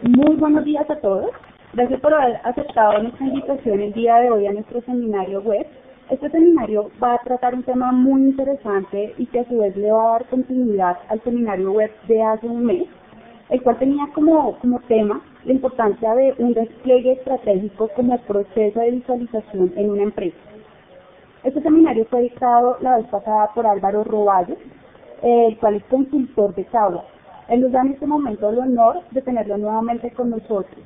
Muy buenos días a todos. Gracias por haber aceptado nuestra invitación el día de hoy a nuestro seminario web. Este seminario va a tratar un tema muy interesante y que a su vez le va a dar continuidad al seminario web de hace un mes, el cual tenía como tema la importancia de un despliegue estratégico como proceso de visualización en una empresa. Este seminario fue dictado la vez pasada por Álvaro Roballo, el cual es consultor de Cagua. Él nos da en este momento el honor de tenerlo nuevamente con nosotros.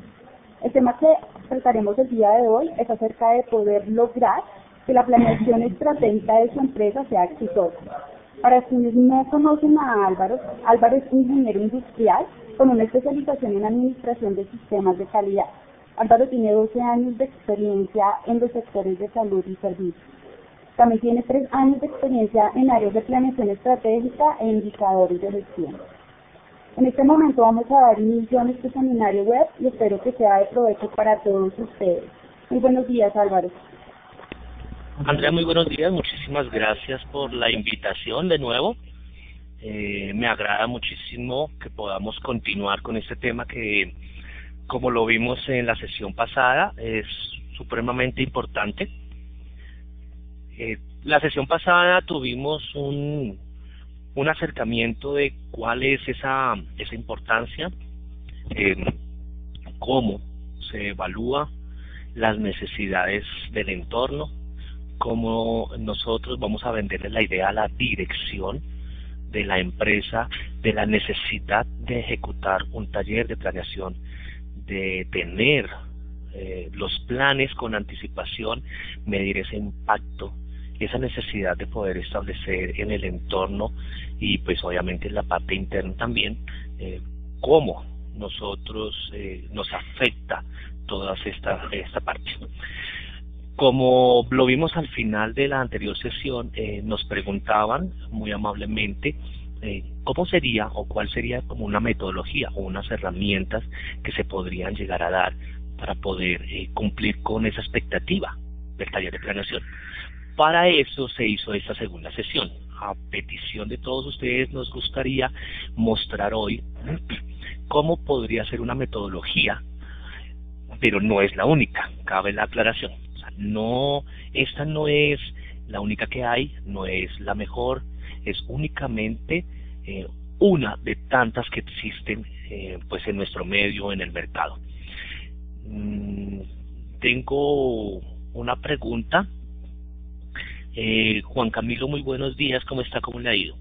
El tema que trataremos el día de hoy es acerca de poder lograr que la planeación estratégica de su empresa sea exitosa. Para quienes no conocen a Álvaro, Álvaro es ingeniero industrial con una especialización en administración de sistemas de calidad. Álvaro tiene 12 años de experiencia en los sectores de salud y servicios. También tiene 3 años de experiencia en áreas de planeación estratégica e indicadores de gestión. En este momento vamos a dar inicio a nuestro seminario web y espero que sea de provecho para todos ustedes. Muy buenos días, Álvaro. Andrea, muy buenos días. Muchísimas gracias por la invitación de nuevo. Me agrada muchísimo que podamos continuar con este tema que, como lo vimos en la sesión pasada, es supremamente importante. La sesión pasada tuvimos un acercamiento de cuál es esa importancia, cómo se evalúa las necesidades del entorno, cómo nosotros vamos a venderle la idea a la dirección de la empresa, de la necesidad de ejecutar un taller de planeación, de tener los planes con anticipación, medir ese impacto, esa necesidad de poder establecer en el entorno y pues obviamente en la parte interna también cómo nosotros nos afecta toda esta parte. Como lo vimos al final de la anterior sesión, nos preguntaban muy amablemente cómo sería o cuál sería como una metodología o unas herramientas que se podrían llegar a dar para poder cumplir con esa expectativa del taller de planeación. Para eso se hizo esta segunda sesión. A petición de todos ustedes nos gustaría mostrar hoy cómo podría ser una metodología, pero no es la única, cabe la aclaración. O sea, esta no es la única que hay, no es la mejor, es únicamente una de tantas que existen pues en nuestro medio, en el mercado. Tengo una pregunta. Juan Camilo, muy buenos días, ¿cómo está? ¿Cómo le ha ido?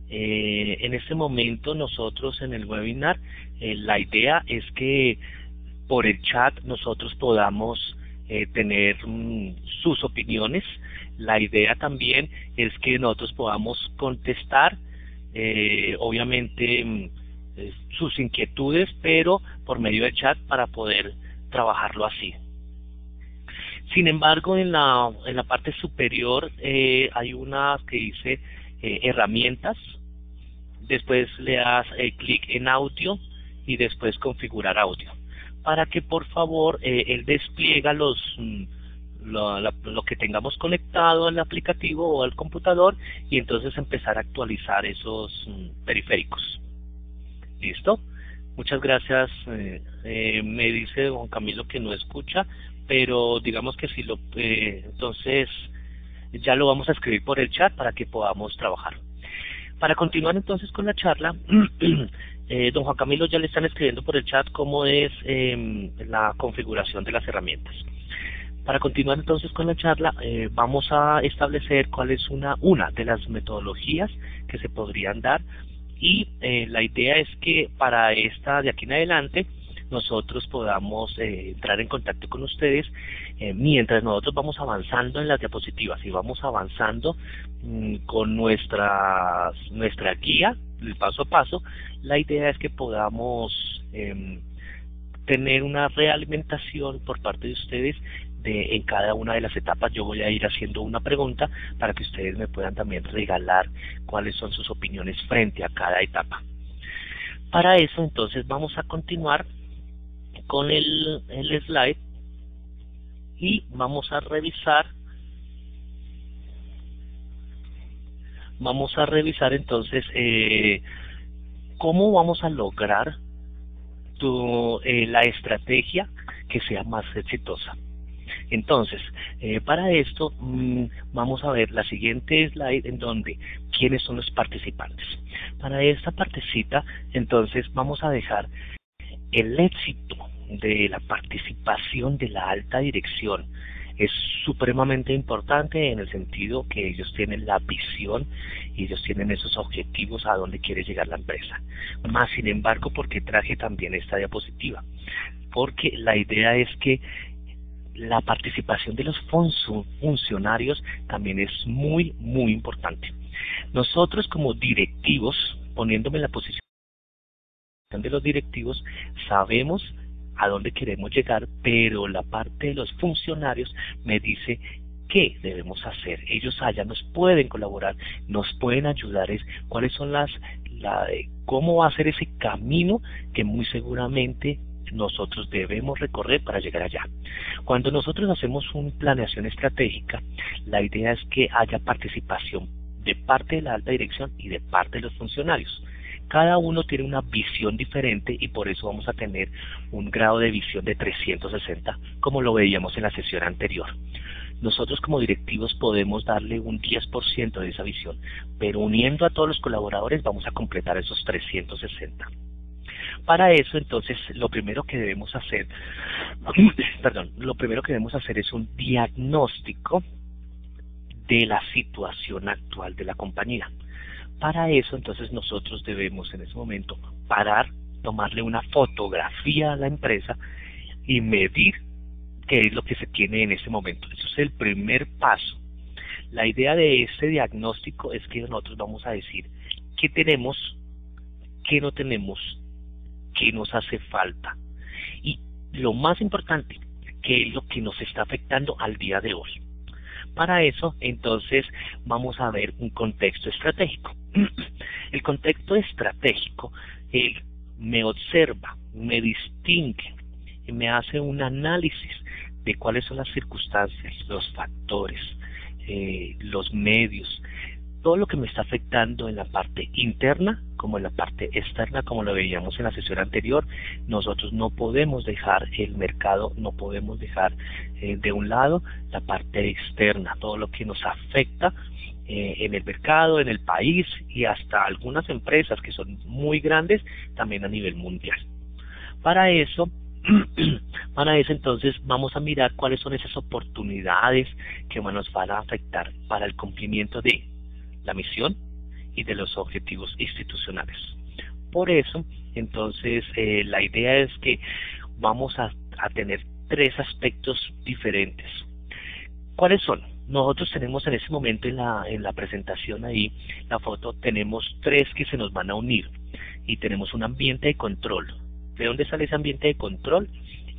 En este momento nosotros en el webinar, la idea es que por el chat nosotros podamos tener sus opiniones. La idea también es que nosotros podamos contestar, obviamente, sus inquietudes, pero por medio del chat para poder trabajarlo así. Sin embargo, en la parte superior hay una que dice herramientas, después le das clic en audio y después configurar audio, para que por favor él despliega lo que tengamos conectado al aplicativo o al computador y entonces empezar a actualizar esos periféricos. ¿Listo? Muchas gracias. Me dice Juan Camilo que no escucha, pero digamos que si entonces ya lo vamos a escribir por el chat para que podamos trabajar. Para continuar entonces con la charla, don Juan Camilo ya le están escribiendo por el chat cómo es la configuración de las herramientas. Para continuar entonces con la charla, vamos a establecer cuál es una de las metodologías que se podrían dar y la idea es que para esta de aquí en adelante nosotros podamos entrar en contacto con ustedes mientras nosotros vamos avanzando en las diapositivas y vamos avanzando con nuestra guía, el paso a paso. La idea es que podamos tener una realimentación por parte de ustedes en cada una de las etapas. Yo voy a ir haciendo una pregunta para que ustedes me puedan también regalar cuáles son sus opiniones frente a cada etapa. Para eso entonces vamos a continuar con el slide y vamos a revisar entonces cómo vamos a lograr la estrategia que sea más exitosa. Entonces, para esto vamos a ver la siguiente slide en donde quiénes son los participantes. Para esta partecita, entonces vamos a dejar el éxito de la participación de la alta dirección. Es supremamente importante en el sentido que ellos tienen la visión y ellos tienen esos objetivos a donde quiere llegar la empresa. Más sin embargo, porque traje también esta diapositiva, porque la idea es que la participación de los funcionarios también es muy importante. Nosotros como directivos, poniéndome en la posición de los directivos, sabemos a dónde queremos llegar, pero la parte de los funcionarios me dice qué debemos hacer. Ellos allá nos pueden colaborar, nos pueden ayudar, cuáles son cómo va a ser ese camino que muy seguramente nosotros debemos recorrer para llegar allá. Cuando nosotros hacemos una planeación estratégica, la idea es que haya participación de parte de la alta dirección y de parte de los funcionarios. Cada uno tiene una visión diferente y por eso vamos a tener un grado de visión de 360, como lo veíamos en la sesión anterior. Nosotros como directivos podemos darle un 10% de esa visión, pero uniendo a todos los colaboradores vamos a completar esos 360. Para eso, entonces, lo primero que debemos hacer es un diagnóstico de la situación actual de la compañía. Para eso, entonces, nosotros debemos en ese momento parar, tomarle una fotografía a la empresa y medir qué es lo que se tiene en este momento. Eso es el primer paso. La idea de este diagnóstico es que nosotros vamos a decir qué tenemos, qué no tenemos, qué nos hace falta y lo más importante, qué es lo que nos está afectando al día de hoy. Para eso, entonces, vamos a ver un contexto estratégico. El contexto estratégico, él me observa, me distingue y me hace un análisis de cuáles son las circunstancias, los factores, los medios, todo lo que me está afectando en la parte interna como en la parte externa, como lo veíamos en la sesión anterior. Nosotros no podemos dejar el mercado, no podemos dejar de un lado la parte externa, todo lo que nos afecta en el mercado, en el país y hasta algunas empresas que son muy grandes también a nivel mundial. Para eso entonces vamos a mirar cuáles son esas oportunidades que nos van a afectar para el cumplimiento de la misión y de los objetivos institucionales. Por eso, entonces, la idea es que vamos a tener tres aspectos diferentes. ¿Cuáles son? Nosotros tenemos en ese momento en la presentación ahí, la foto, tenemos tres que se nos van a unir y tenemos un ambiente de control. ¿De dónde sale ese ambiente de control?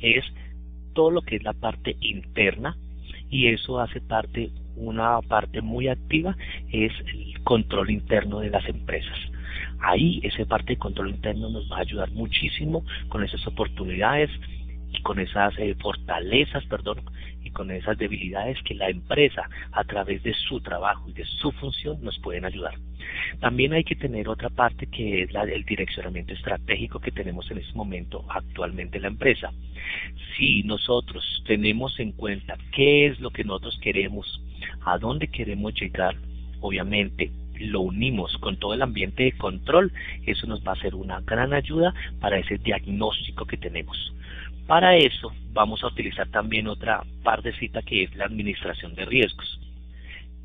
Es todo lo que es la parte interna y eso hace parte, una parte muy activa es el control interno de las empresas. Ahí esa parte de control interno nos va a ayudar muchísimo con esas oportunidades y con esas fortalezas, y con esas debilidades que la empresa a través de su trabajo y de su función nos pueden ayudar. También hay que tener otra parte que es el direccionamiento estratégico que tenemos en este momento actualmente en la empresa. Si nosotros tenemos en cuenta qué es lo que nosotros queremos, a dónde queremos llegar, obviamente lo unimos con todo el ambiente de control, eso nos va a ser una gran ayuda para ese diagnóstico que tenemos. Para eso vamos a utilizar también otra partecita que es la administración de riesgos.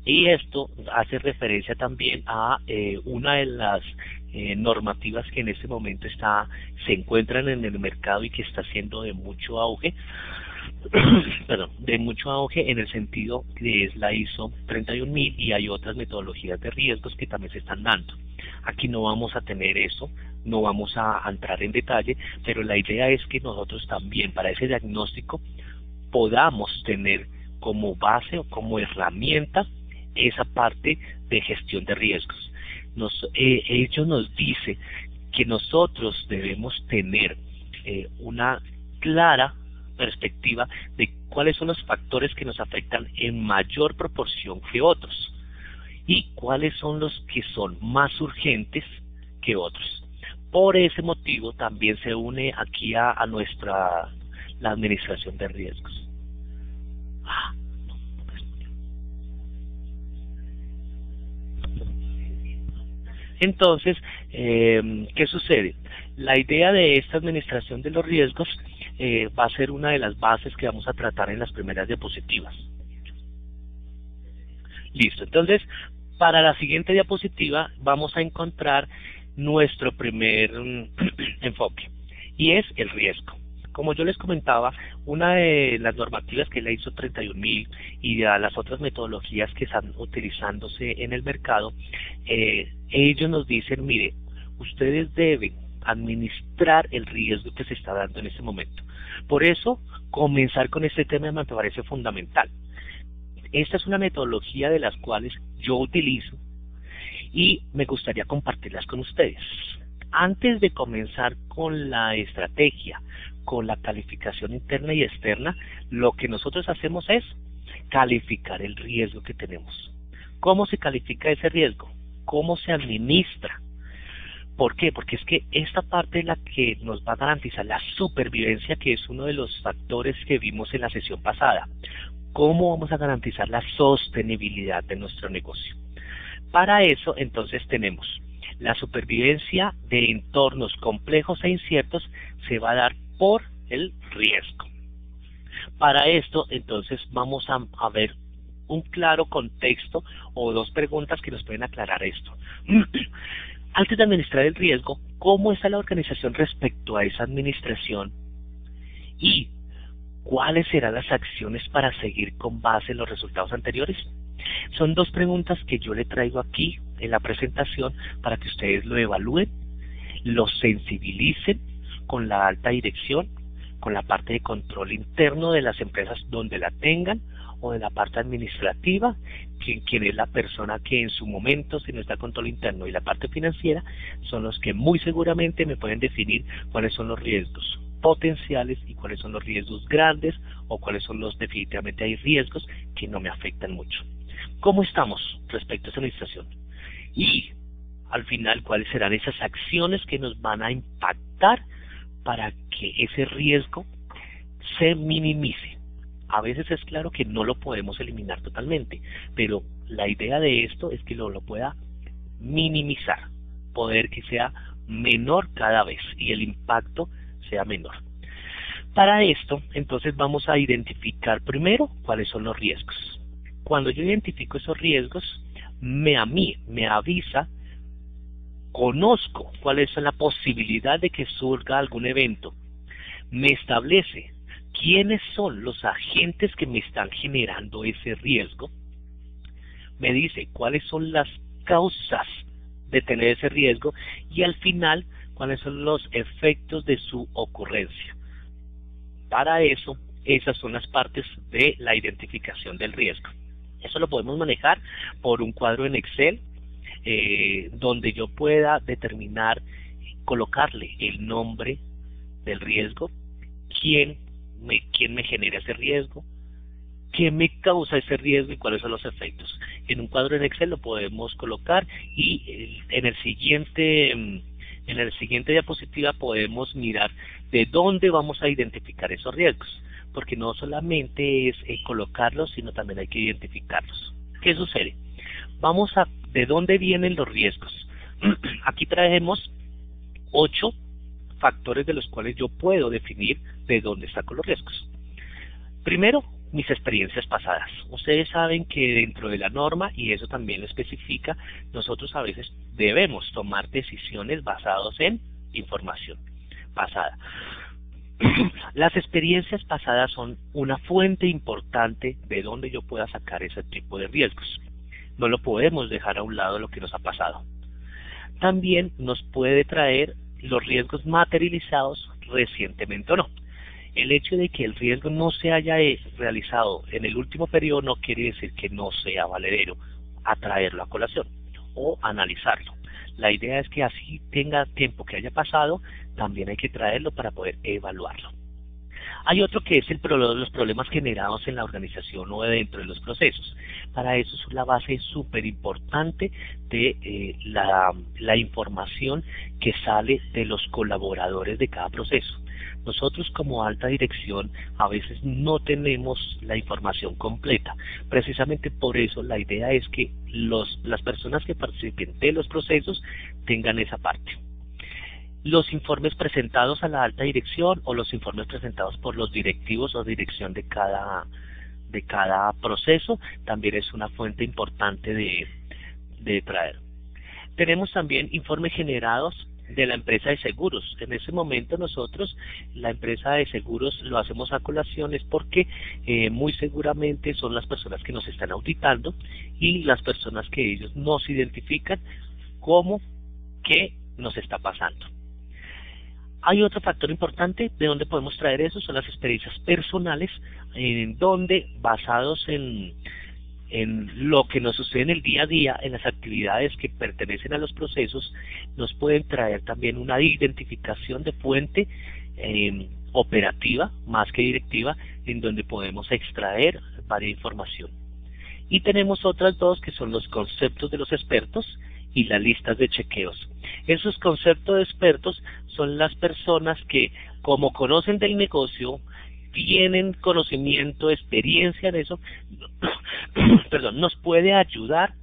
Y esto hace referencia también a una de las normativas que en este momento se encuentran en el mercado y que está siendo de mucho auge, en el sentido que es la ISO 31000 y hay otras metodologías de riesgos que también se están dando. Aquí no vamos a tener eso, no vamos a entrar en detalle, pero la idea es que nosotros también para ese diagnóstico podamos tener como base o como herramienta esa parte de gestión de riesgos. Ellos nos dice que nosotros debemos tener una clara perspectiva de cuáles son los factores que nos afectan en mayor proporción que otros y cuáles son los que son más urgentes que otros. Por ese motivo también se une aquí a la administración de riesgos. Entonces, ¿qué sucede? La idea de esta administración de los riesgos va a ser una de las bases que vamos a tratar en las primeras diapositivas. Listo, entonces, para la siguiente diapositiva vamos a encontrar nuestro primer enfoque, y es el riesgo. Como yo les comentaba, una de las normativas que es la ISO 31000 y de las otras metodologías que están utilizándose en el mercado, ellos nos dicen, mire, ustedes deben administrar el riesgo que se está dando en ese momento. Por eso, comenzar con este tema me parece fundamental. Esta es una metodología de las cuales yo utilizo y me gustaría compartirlas con ustedes. Antes de comenzar con la estrategia, con la calificación interna y externa, lo que nosotros hacemos es calificar el riesgo que tenemos. ¿Cómo se califica ese riesgo? ¿Cómo se administra? ¿Por qué? Porque es que esta parte es la que nos va a garantizar la supervivencia, que es uno de los factores que vimos en la sesión pasada. ¿Cómo vamos a garantizar la sostenibilidad de nuestro negocio? Para eso, entonces, tenemos la supervivencia de entornos complejos e inciertos, se va a dar por el riesgo. Para esto, entonces, vamos a ver un claro contexto o dos preguntas que nos pueden aclarar esto. Antes de administrar el riesgo, ¿cómo está la organización respecto a esa administración? Y ¿cuáles serán las acciones para seguir con base en los resultados anteriores? Son dos preguntas que yo le traigo aquí en la presentación para que ustedes lo evalúen, lo sensibilicen con la alta dirección, con la parte de control interno de las empresas donde la tengan, o de la parte administrativa, quien es la persona que en su momento, si no está el control interno, y la parte financiera, son los que muy seguramente me pueden definir cuáles son los riesgos potenciales y cuáles son los riesgos grandes, o cuáles son los definitivamente hay riesgos que no me afectan mucho. ¿Cómo estamos respecto a esa administración? Y al final, ¿cuáles serán esas acciones que nos van a impactar para que ese riesgo se minimice? A veces es claro que no lo podemos eliminar totalmente, pero la idea de esto es que lo pueda minimizar, poder que sea menor cada vez y el impacto sea menor. Para esto, entonces vamos a identificar primero cuáles son los riesgos. Cuando yo identifico esos riesgos, me avisa, conozco cuál es la posibilidad de que surja algún evento, me establece quiénes son los agentes que me están generando ese riesgo, me dice cuáles son las causas de tener ese riesgo y al final cuáles son los efectos de su ocurrencia. Para eso, esas son las partes de la identificación del riesgo. Eso lo podemos manejar por un cuadro en Excel, donde yo pueda determinar, colocarle el nombre del riesgo, quién me genera ese riesgo, qué me causa ese riesgo y cuáles son los efectos. En un cuadro en Excel lo podemos colocar y en el siguiente diapositiva podemos mirar de dónde vamos a identificar esos riesgos, porque no solamente es colocarlos, sino también hay que identificarlos. ¿Qué sucede? Vamos a de dónde vienen los riesgos. Aquí traemos 8 factores de los cuales yo puedo definir de dónde saco los riesgos. Primero, mis experiencias pasadas. Ustedes saben que dentro de la norma, y eso también lo especifica, nosotros a veces debemos tomar decisiones basadas en información pasada. Las experiencias pasadas son una fuente importante de donde yo pueda sacar ese tipo de riesgos. No lo podemos dejar a un lado lo que nos ha pasado. También nos puede traer los riesgos materializados recientemente o no. El hecho de que el riesgo no se haya realizado en el último periodo no quiere decir que no sea valedero a traerlo a colación o analizarlo. La idea es que así tenga tiempo que haya pasado, también hay que traerlo para poder evaluarlo. Hay otro que es los problemas generados en la organización o dentro de los procesos. Para eso es la base súper importante de la información que sale de los colaboradores de cada proceso. Nosotros como alta dirección a veces no tenemos la información completa. Precisamente por eso la idea es que las personas que participen de los procesos tengan esa parte. Los informes presentados a la alta dirección o los informes presentados por los directivos o dirección de cada proceso también es una fuente importante de traer. Tenemos también informes generados de la empresa de seguros. En ese momento nosotros, la empresa de seguros, lo hacemos a colaciones porque muy seguramente son las personas que nos están auditando y las personas que ellos nos identifican como qué nos está pasando. Hay otro factor importante de donde podemos traer eso, son las experiencias personales, en donde basados en lo que nos sucede en el día a día, en las actividades que pertenecen a los procesos, nos pueden traer también una identificación de fuente operativa, más que directiva, en donde podemos extraer varias información. Y tenemos otras dos que son los conceptos de los expertos y las listas de chequeos. Esos conceptos de expertos son las personas que, como conocen del negocio, tienen conocimiento, experiencia en eso, perdón, nos puede ayudar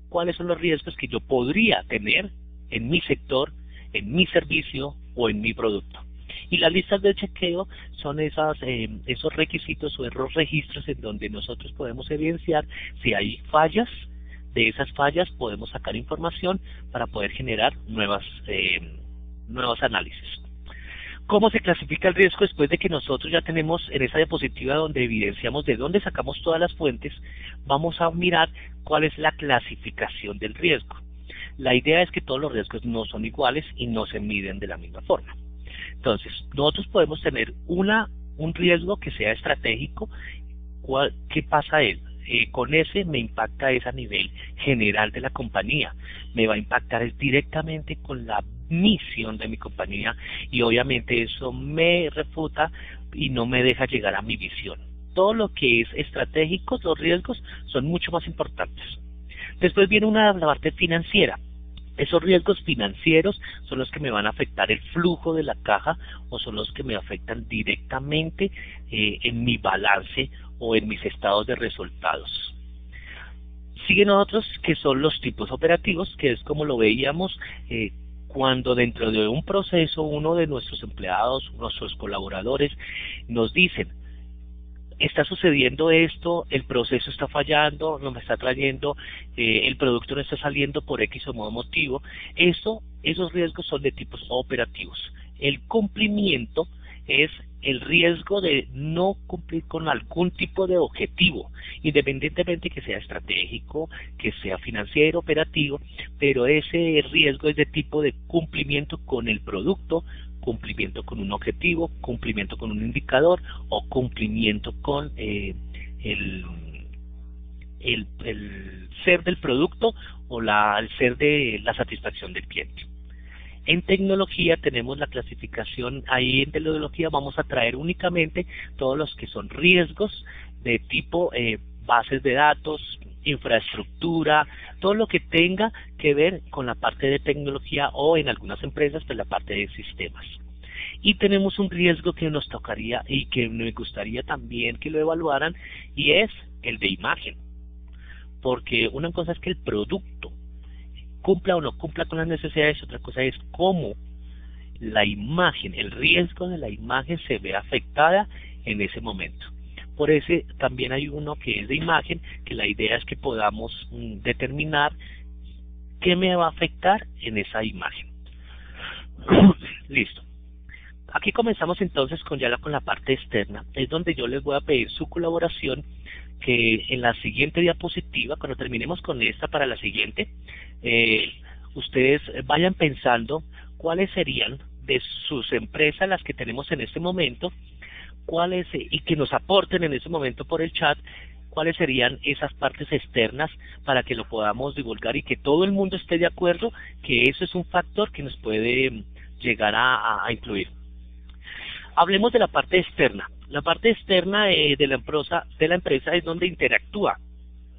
cuáles son los riesgos que yo podría tener en mi sector, en mi servicio o en mi producto. Y las listas de chequeo son esos requisitos o esos registros en donde nosotros podemos evidenciar si hay fallas. De esas fallas podemos sacar información para poder generar nuevos análisis. ¿Cómo se clasifica el riesgo? Después de que nosotros ya tenemos en esa diapositiva donde evidenciamos de dónde sacamos todas las fuentes, vamos a mirar cuál es la clasificación del riesgo. La idea es que todos los riesgos no son iguales y no se miden de la misma forma. Entonces, nosotros podemos tener un riesgo que sea estratégico. ¿Qué pasa él? Con ese me impacta a nivel general de la compañía, me va a impactar directamente con la misión de mi compañía y obviamente eso me refuta y no me deja llegar a mi visión. Todo lo que es estratégico, los riesgos son mucho más importantes. Después viene la parte financiera. Esos riesgos financieros son los que me van a afectar el flujo de la caja o son los que me afectan directamente en mi balance o en mis estados de resultados. Siguen otros que son los tipos operativos, que es como lo veíamos cuando dentro de un proceso uno de nuestros empleados, nuestros colaboradores nos dicen: está sucediendo esto, el proceso está fallando, no me está trayendo, el producto no está saliendo por X o motivo. Esos riesgos son de tipos operativos. El cumplimiento es el riesgo de no cumplir con algún tipo de objetivo, independientemente que sea estratégico, que sea financiero, operativo, pero ese riesgo es de tipo de cumplimiento con el producto, cumplimiento con un objetivo, cumplimiento con un indicador o cumplimiento con el ser del producto o el ser de la satisfacción del cliente. En tecnología tenemos la clasificación, ahí en tecnología vamos a traer únicamente todos los que son riesgos de tipo bases de datos, infraestructura, todo lo que tenga que ver con la parte de tecnología o en algunas empresas pues la parte de sistemas. Y tenemos un riesgo que nos tocaría y que me gustaría también que lo evaluaran y es el de imagen. Porque una cosa es que el producto cumpla o no cumpla con las necesidades, otra cosa es cómo la imagen, el riesgo de la imagen se ve afectada en ese momento. Por eso también hay uno que es de imagen, que la idea es que podamos determinar qué me va a afectar en esa imagen. Listo. Aquí comenzamos entonces con la parte externa, es donde yo les voy a pedir su colaboración, que en la siguiente diapositiva, cuando terminemos con esta para la siguiente, ustedes vayan pensando cuáles serían de sus empresas las que tenemos en este momento, cuáles y que nos aporten en este momento por el chat, cuáles serían esas partes externas para que lo podamos divulgar y que todo el mundo esté de acuerdo que eso es un factor que nos puede llegar a incluir. Hablemos de la parte externa. La parte externa de la empresa es donde interactúa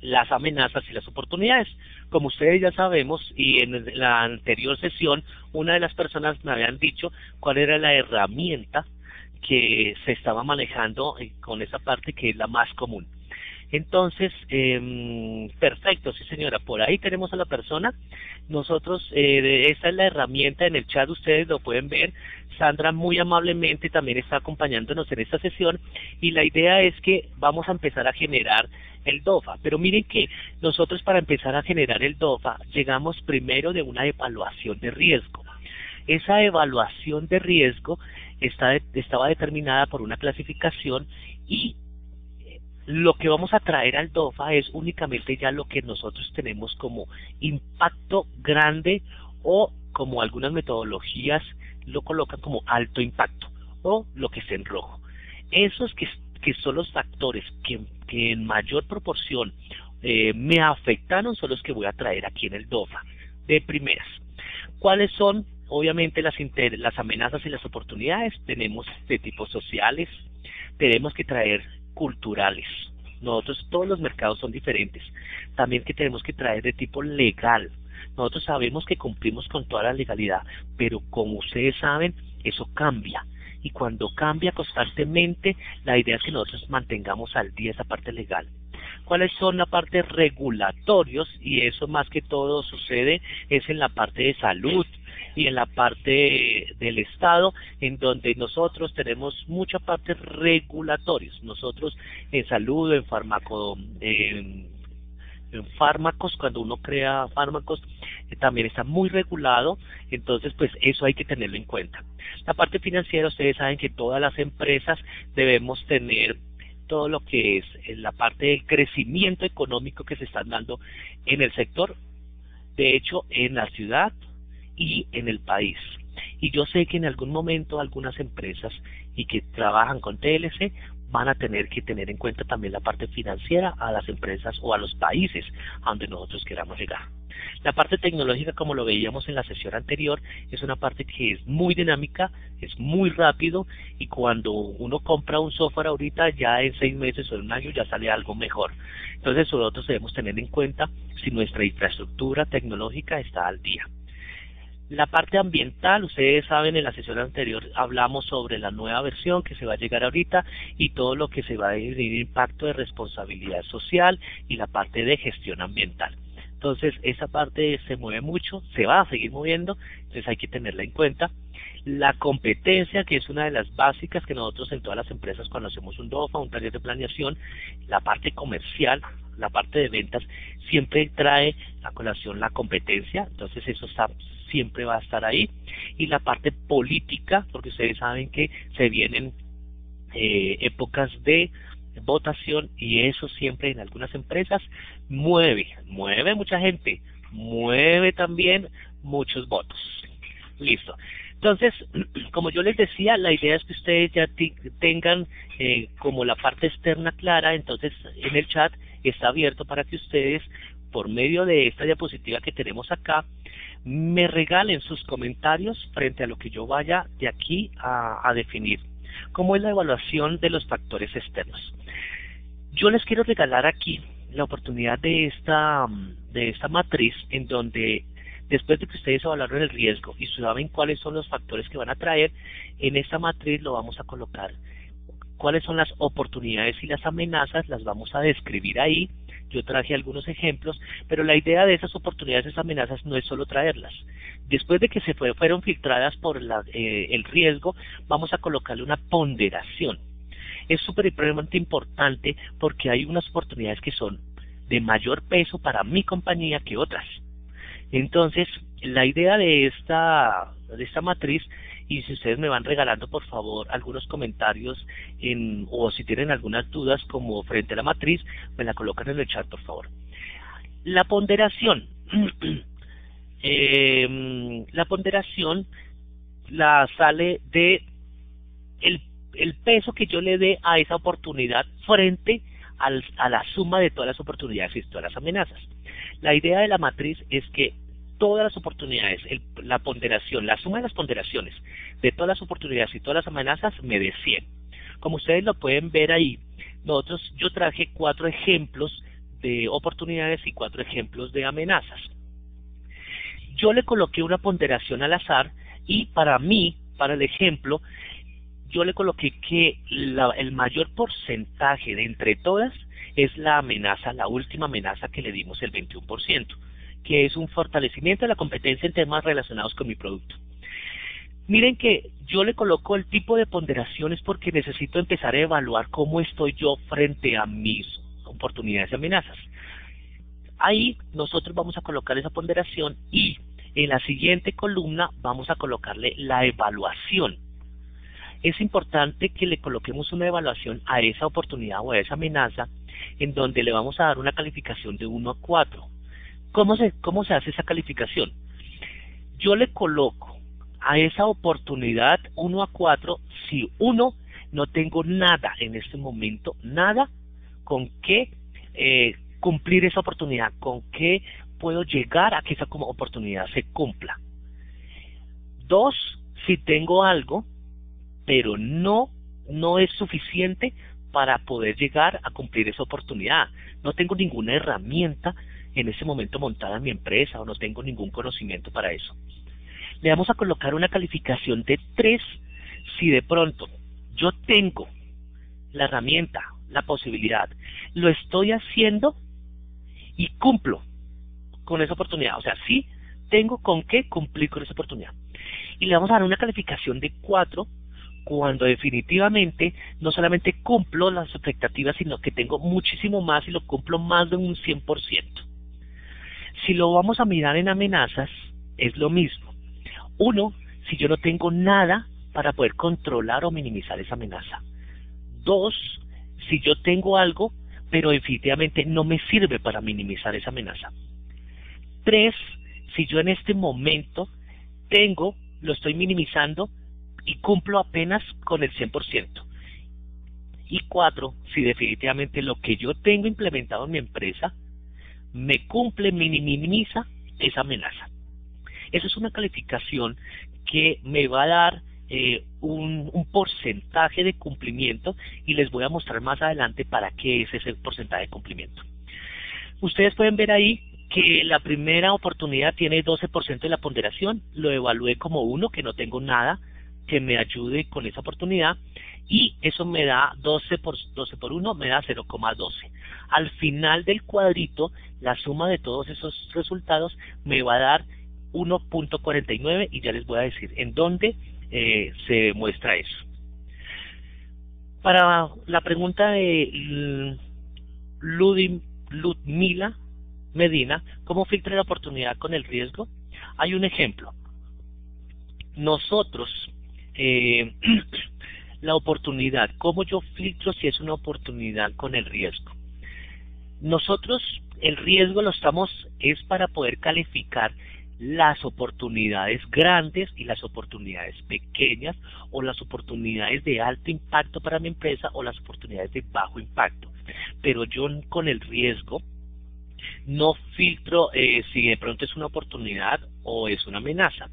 las amenazas y las oportunidades. Como ustedes ya sabemos, y en la anterior sesión, una de las personas me habían dicho cuál era la herramienta que se estaba manejando con esa parte que es la más común. Entonces, perfecto, sí señora, por ahí tenemos a la persona. Nosotros, esta es la herramienta en el chat, ustedes lo pueden ver. Sandra muy amablemente también está acompañándonos en esta sesión y la idea es que vamos a empezar a generar el DOFA. Pero miren que nosotros para empezar a generar el DOFA llegamos primero de una evaluación de riesgo. Esa evaluación de riesgo estaba determinada por una clasificación y lo que vamos a traer al DOFA es únicamente ya lo que nosotros tenemos como impacto grande o como algunas metodologías lo colocan como alto impacto o lo que está en rojo. Esos que son los factores que en mayor proporción me afectaron son los que voy a traer aquí en el DOFA de primeras. ¿Cuáles son? Obviamente las amenazas y las oportunidades. Tenemos de tipos sociales, tenemos que traer culturales. Nosotros todos los mercados son diferentes. También que tenemos que traer de tipo legal. Nosotros sabemos que cumplimos con toda la legalidad, pero como ustedes saben, eso cambia. Y cuando cambia constantemente, la idea es que nosotros mantengamos al día esa parte legal. ¿Cuáles son la parte regulatorios? Y eso más que todo sucede es en la parte de salud y en la parte del Estado, en donde nosotros tenemos mucha parte regulatorios. Nosotros en salud, en fármacos, cuando uno crea fármacos, también está muy regulado, entonces pues eso hay que tenerlo en cuenta. La parte financiera, ustedes saben que todas las empresas debemos tener todo lo que es la parte del crecimiento económico que se están dando en el sector, de hecho en la ciudad y en el país. Y yo sé que en algún momento algunas empresas y que trabajan con TLC van a tener que tener en cuenta también la parte financiera a las empresas o a los países a donde nosotros queramos llegar. La parte tecnológica, como lo veíamos en la sesión anterior, es una parte que es muy dinámica, es muy rápido y cuando uno compra un software ahorita, ya en 6 meses o en un año ya sale algo mejor. Entonces nosotros debemos tener en cuenta si nuestra infraestructura tecnológica está al día. La parte ambiental, ustedes saben, en la sesión anterior hablamos sobre la nueva versión que se va a llegar ahorita y todo lo que se va a tener impacto de responsabilidad social y la parte de gestión ambiental. Entonces, esa parte se mueve mucho, se va a seguir moviendo, entonces hay que tenerla en cuenta. La competencia, que es una de las básicas que nosotros en todas las empresas cuando hacemos un DOFA, un taller de planeación, la parte comercial, la parte de ventas, siempre trae a colación la competencia, entonces eso siempre va a estar ahí. Y la parte política, porque ustedes saben que se vienen épocas de votación y eso siempre en algunas empresas mueve mucha gente, mueve también muchos votos. Listo. Entonces, como yo les decía, la idea es que ustedes ya tengan como la parte externa clara, entonces en el chat está abierto para que ustedes, por medio de esta diapositiva que tenemos acá, me regalen sus comentarios frente a lo que yo vaya de aquí a definir. ¿Cómo es la evaluación de los factores externos? Yo les quiero regalar aquí la oportunidad de esta matriz en donde después de que ustedes evaluaron el riesgo y saben cuáles son los factores que van a traer, en esta matriz lo vamos a colocar. Cuáles son las oportunidades y las amenazas, las vamos a describir ahí. Yo traje algunos ejemplos, pero la idea de esas oportunidades y esas amenazas no es solo traerlas. Después de que fueron filtradas por el riesgo, vamos a colocarle una ponderación. Es supremamente importante porque hay unas oportunidades que son de mayor peso para mi compañía que otras. Entonces, la idea de esta matriz, y si ustedes me van regalando por favor algunos comentarios o si tienen algunas dudas como frente a la matriz, me la colocan en el chat por favor. La ponderación. La ponderación la sale de el peso que yo le dé a esa oportunidad frente a la suma de todas las oportunidades y todas las amenazas. La idea de la matriz es que todas las oportunidades, la ponderación, la suma de las ponderaciones de todas las oportunidades y todas las amenazas me dé 100. Como ustedes lo pueden ver ahí, yo traje 4 ejemplos de oportunidades y 4 ejemplos de amenazas. Yo le coloqué una ponderación al azar y para el ejemplo, yo le coloqué que el mayor porcentaje de entre todas es la amenaza, la última amenaza que le dimos, el 21%, que es un fortalecimiento de la competencia en temas relacionados con mi producto. Miren que yo le coloco el tipo de ponderaciones porque necesito empezar a evaluar cómo estoy yo frente a mis oportunidades y amenazas. Ahí nosotros vamos a colocar esa ponderación y en la siguiente columna vamos a colocarle la evaluación. Es importante que le coloquemos una evaluación a esa oportunidad o a esa amenaza en donde le vamos a dar una calificación de 1 a 4. ¿Cómo se hace esa calificación? Yo le coloco a esa oportunidad 1 a 4 si 1 no tengo nada en este momento, nada con qué cumplir esa oportunidad, con qué puedo llegar a que esa oportunidad se cumpla. 2, si tengo algo, pero no es suficiente para poder llegar a cumplir esa oportunidad. No tengo ninguna herramienta en ese momento montada en mi empresa o no tengo ningún conocimiento para eso. Le vamos a colocar una calificación de 3 si de pronto yo tengo la herramienta, la posibilidad, lo estoy haciendo y cumplo con esa oportunidad. O sea, sí tengo con qué cumplir con esa oportunidad. Y le vamos a dar una calificación de 4 cuando definitivamente no solamente cumplo las expectativas, sino que tengo muchísimo más y lo cumplo más de un 100%. Si lo vamos a mirar en amenazas, es lo mismo. 1, si yo no tengo nada para poder controlar o minimizar esa amenaza. 2, si yo tengo algo, pero definitivamente no me sirve para minimizar esa amenaza. 3, si yo en este momento lo estoy minimizando y cumplo apenas con el 100%. Y 4, si definitivamente lo que yo tengo implementado en mi empresa me cumple, minimiza esa amenaza. Esa es una calificación que me va a dar un porcentaje de cumplimiento y les voy a mostrar más adelante para qué es ese porcentaje de cumplimiento. Ustedes pueden ver ahí que la primera oportunidad tiene 12% de la ponderación, lo evalué como 1, que no tengo nada que me ayude con esa oportunidad, y eso me da 12 por 1, me da 0,12. Al final del cuadrito, la suma de todos esos resultados me va a dar 1.49 y ya les voy a decir en dónde se muestra eso. Para la pregunta de Ludmila Medina, ¿cómo filtra la oportunidad con el riesgo? Hay un ejemplo. Nosotros, la oportunidad, ¿cómo yo filtro si es una oportunidad con el riesgo? Nosotros, el riesgo es para poder calificar las oportunidades grandes y las oportunidades pequeñas, o las oportunidades de alto impacto para mi empresa o las oportunidades de bajo impacto. Pero yo con el riesgo no filtro si de pronto es una oportunidad o es una amenaza.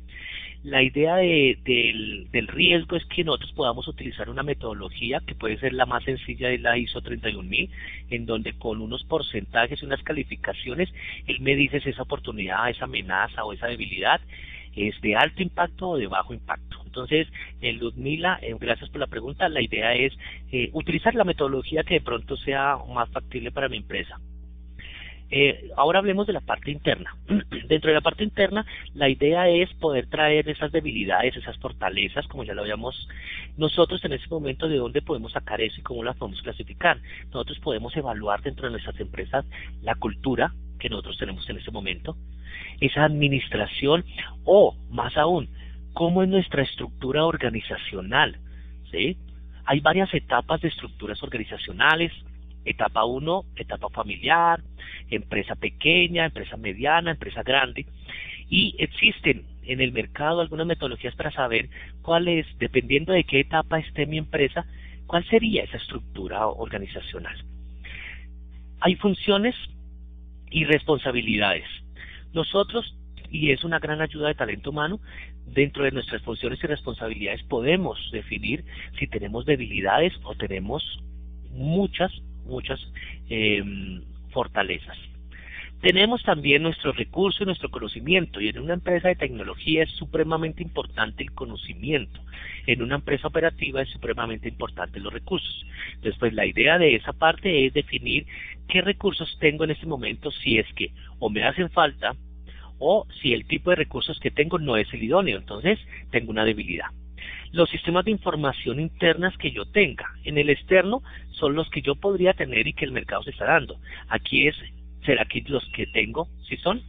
La idea del riesgo es que nosotros podamos utilizar una metodología que puede ser la más sencilla de la ISO 31000, en donde con unos porcentajes y unas calificaciones, él me dice si esa oportunidad, esa amenaza o esa debilidad es de alto impacto o de bajo impacto. Entonces, Ludmila, gracias por la pregunta. La idea es utilizar la metodología que de pronto sea más factible para mi empresa. Ahora hablemos de la parte interna. Dentro de la parte interna, la idea es poder traer esas debilidades, esas fortalezas, como ya lo habíamos nosotros en ese momento, de dónde podemos sacar eso y cómo las podemos clasificar. Nosotros podemos evaluar dentro de nuestras empresas la cultura que nosotros tenemos en ese momento, esa administración, o más aún, cómo es nuestra estructura organizacional, ¿sí? Hay varias etapas de estructuras organizacionales. Etapa 1, etapa familiar, empresa pequeña, empresa mediana, empresa grande, y existen en el mercado algunas metodologías para saber cuál es, dependiendo de qué etapa esté mi empresa, cuál sería esa estructura organizacional. Hay funciones y responsabilidades. Nosotros y es una gran ayuda de talento humano. Dentro de nuestras funciones y responsabilidades podemos definir si tenemos debilidades o tenemos muchas fortalezas. Tenemos también nuestros recursos y nuestro conocimiento, y en una empresa de tecnología es supremamente importante el conocimiento. En una empresa operativa es supremamente importante los recursos. Entonces, pues la idea de esa parte es definir qué recursos tengo en este momento, si es que o me hacen falta o si el tipo de recursos que tengo no es el idóneo, entonces tengo una debilidad. Los sistemas de información internas que yo tenga. En el externo son los que yo podría tener y que el mercado se está dando. Aquí ¿será que los que tengo sí son?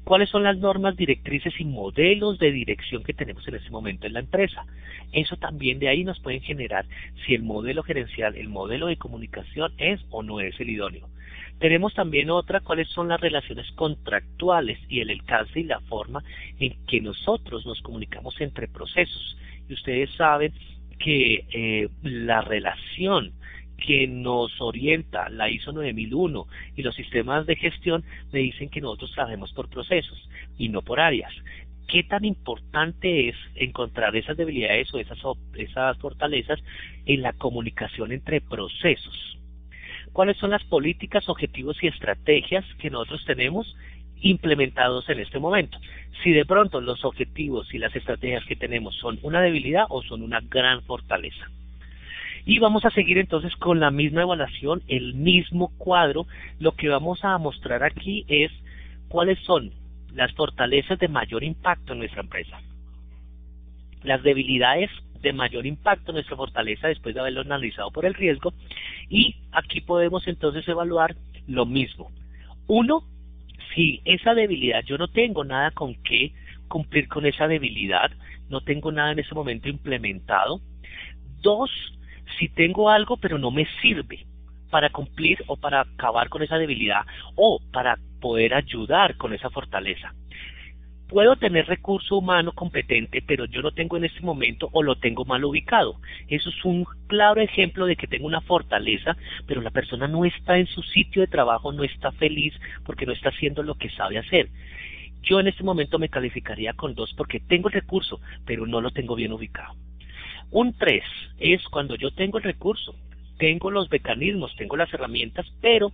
¿Cuáles son las normas, directrices y modelos de dirección que tenemos en este momento en la empresa? Eso también de ahí nos pueden generar si el modelo gerencial, el modelo de comunicación es o no es el idóneo. Tenemos también otra, cuáles son las relaciones contractuales y el alcance y la forma en que nosotros nos comunicamos entre procesos. Y ustedes saben que la relación que nos orienta la ISO 9001 y los sistemas de gestión me dicen que nosotros trabajemos por procesos y no por áreas. ¿Qué tan importante es encontrar esas debilidades o esas fortalezas en la comunicación entre procesos? ¿Cuáles son las políticas, objetivos y estrategias que nosotros tenemos implementados en este momento? Si de pronto los objetivos y las estrategias que tenemos son una debilidad o son una gran fortaleza. Y vamos a seguir entonces con la misma evaluación, el mismo cuadro. Lo que vamos a mostrar aquí es cuáles son las fortalezas de mayor impacto en nuestra empresa, las debilidades de mayor impacto en nuestra fortaleza después de haberlo analizado por el riesgo, y aquí podemos entonces evaluar lo mismo. Uno, si esa debilidad yo no tengo nada con qué cumplir con esa debilidad, no tengo nada en ese momento implementado. Dos, si tengo algo pero no me sirve para cumplir o para acabar con esa debilidad o para poder ayudar con esa fortaleza. Puedo tener recurso humano competente, pero yo lo tengo en este momento o lo tengo mal ubicado. Eso es un claro ejemplo de que tengo una fortaleza, pero la persona no está en su sitio de trabajo, no está feliz porque no está haciendo lo que sabe hacer. Yo en este momento me calificaría con 2 porque tengo el recurso, pero no lo tengo bien ubicado. Un 3 es cuando yo tengo el recurso, tengo los mecanismos, tengo las herramientas, pero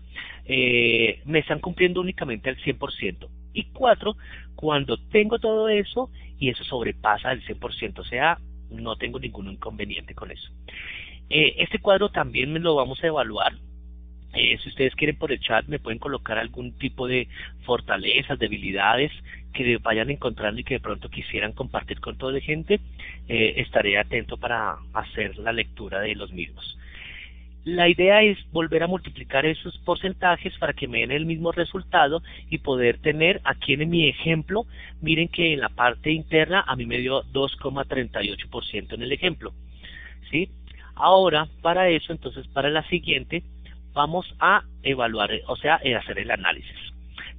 me están cumpliendo únicamente al 100%. Y 4, cuando tengo todo eso y eso sobrepasa el 100%, o sea, no tengo ningún inconveniente con eso. Este cuadro también me lo vamos a evaluar. Si ustedes quieren por el chat me pueden colocar algún tipo de fortalezas, debilidades que vayan encontrando y que de pronto quisieran compartir con toda la gente. Estaré atento para hacer la lectura de los mismos. La idea es volver a multiplicar esos porcentajes para que me den el mismo resultado y poder tener aquí en mi ejemplo, miren que en la parte interna a mí me dio 2,38% en el ejemplo, ¿sí? Ahora, para eso, entonces, para la siguiente, vamos a evaluar, o sea, hacer el análisis.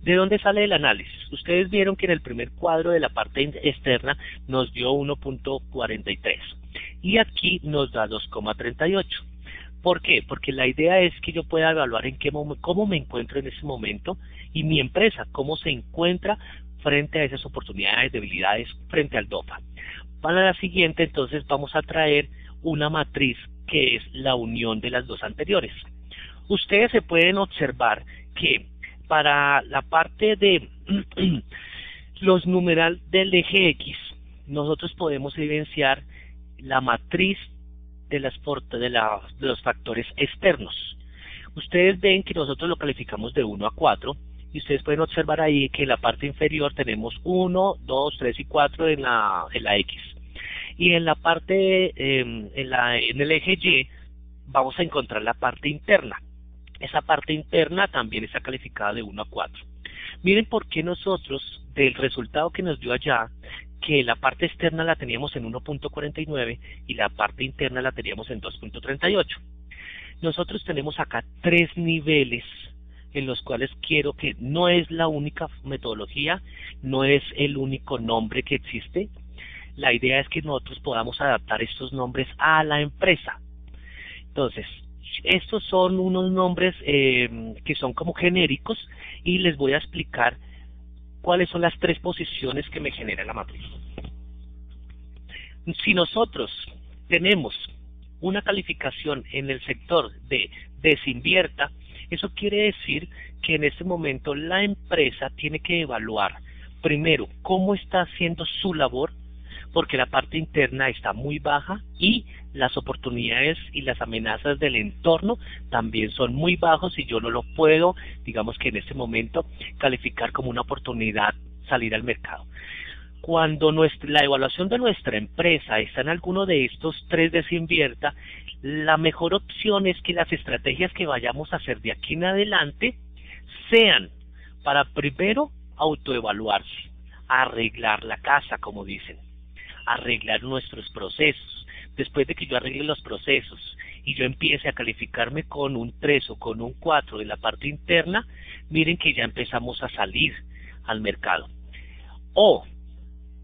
¿De dónde sale el análisis? Ustedes vieron que en el primer cuadro de la parte externa nos dio 1,43 y aquí nos da 2,38. ¿Por qué? Porque la idea es que yo pueda evaluar en cómo me encuentro en ese momento y mi empresa, cómo se encuentra frente a esas oportunidades, debilidades, frente al DOFA. Para la siguiente, entonces, vamos a traer una matriz que es la unión de las dos anteriores. Ustedes se pueden observar que para la parte de los numeral del eje X, nosotros podemos evidenciar la matriz de los factores externos. Ustedes ven que nosotros lo calificamos de 1 a 4 y ustedes pueden observar ahí que en la parte inferior tenemos 1, 2, 3 y 4 en la X. Y en la parte, en el eje Y, vamos a encontrar la parte interna. Esa parte interna también está calificada de 1 a 4. Miren por qué nosotros, del resultado que nos dio allá, que la parte externa la teníamos en 1.49 y la parte interna la teníamos en 2.38. Nosotros tenemos acá 3 niveles en los cuales quiero que no es la única metodología, no es el único nombre que existe. La idea es que nosotros podamos adaptar estos nombres a la empresa. Entonces, estos son unos nombres que son como genéricos y les voy a explicar cuáles son las 3 posiciones que me genera la matriz. Si nosotros tenemos una calificación en el sector de desinvierta, eso quiere decir que en este momento la empresa tiene que evaluar primero cómo está haciendo su labor, porque la parte interna está muy baja y las oportunidades y las amenazas del entorno también son muy bajos y yo no lo puedo, digamos que en este momento, calificar como una oportunidad salir al mercado. Cuando la evaluación de nuestra empresa está en alguno de estos 3 desinvierta, la mejor opción es que las estrategias que vayamos a hacer de aquí en adelante sean para primero autoevaluarse, arreglar la casa, como dicen, arreglar nuestros procesos. Después de que yo arregle los procesos y yo empiece a calificarme con un 3 o con un 4 en la parte interna, miren que ya empezamos a salir al mercado. O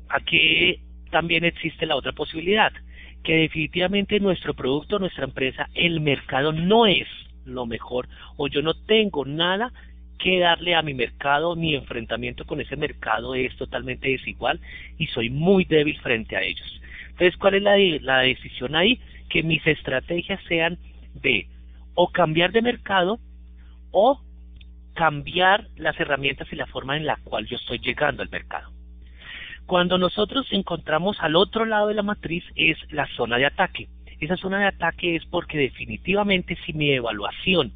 aquí también existe la otra posibilidad, que definitivamente nuestro producto, nuestra empresa, el mercado no es lo mejor, o yo no tengo nada que darle a mi mercado, mi enfrentamiento con ese mercado es totalmente desigual y soy muy débil frente a ellos. Entonces, ¿cuál es la decisión ahí? Que mis estrategias sean de o cambiar de mercado o cambiar las herramientas y la forma en la cual yo estoy llegando al mercado. Cuando nosotros encontramos al otro lado de la matriz es la zona de ataque. Esa zona de ataque es porque definitivamente si mi evaluación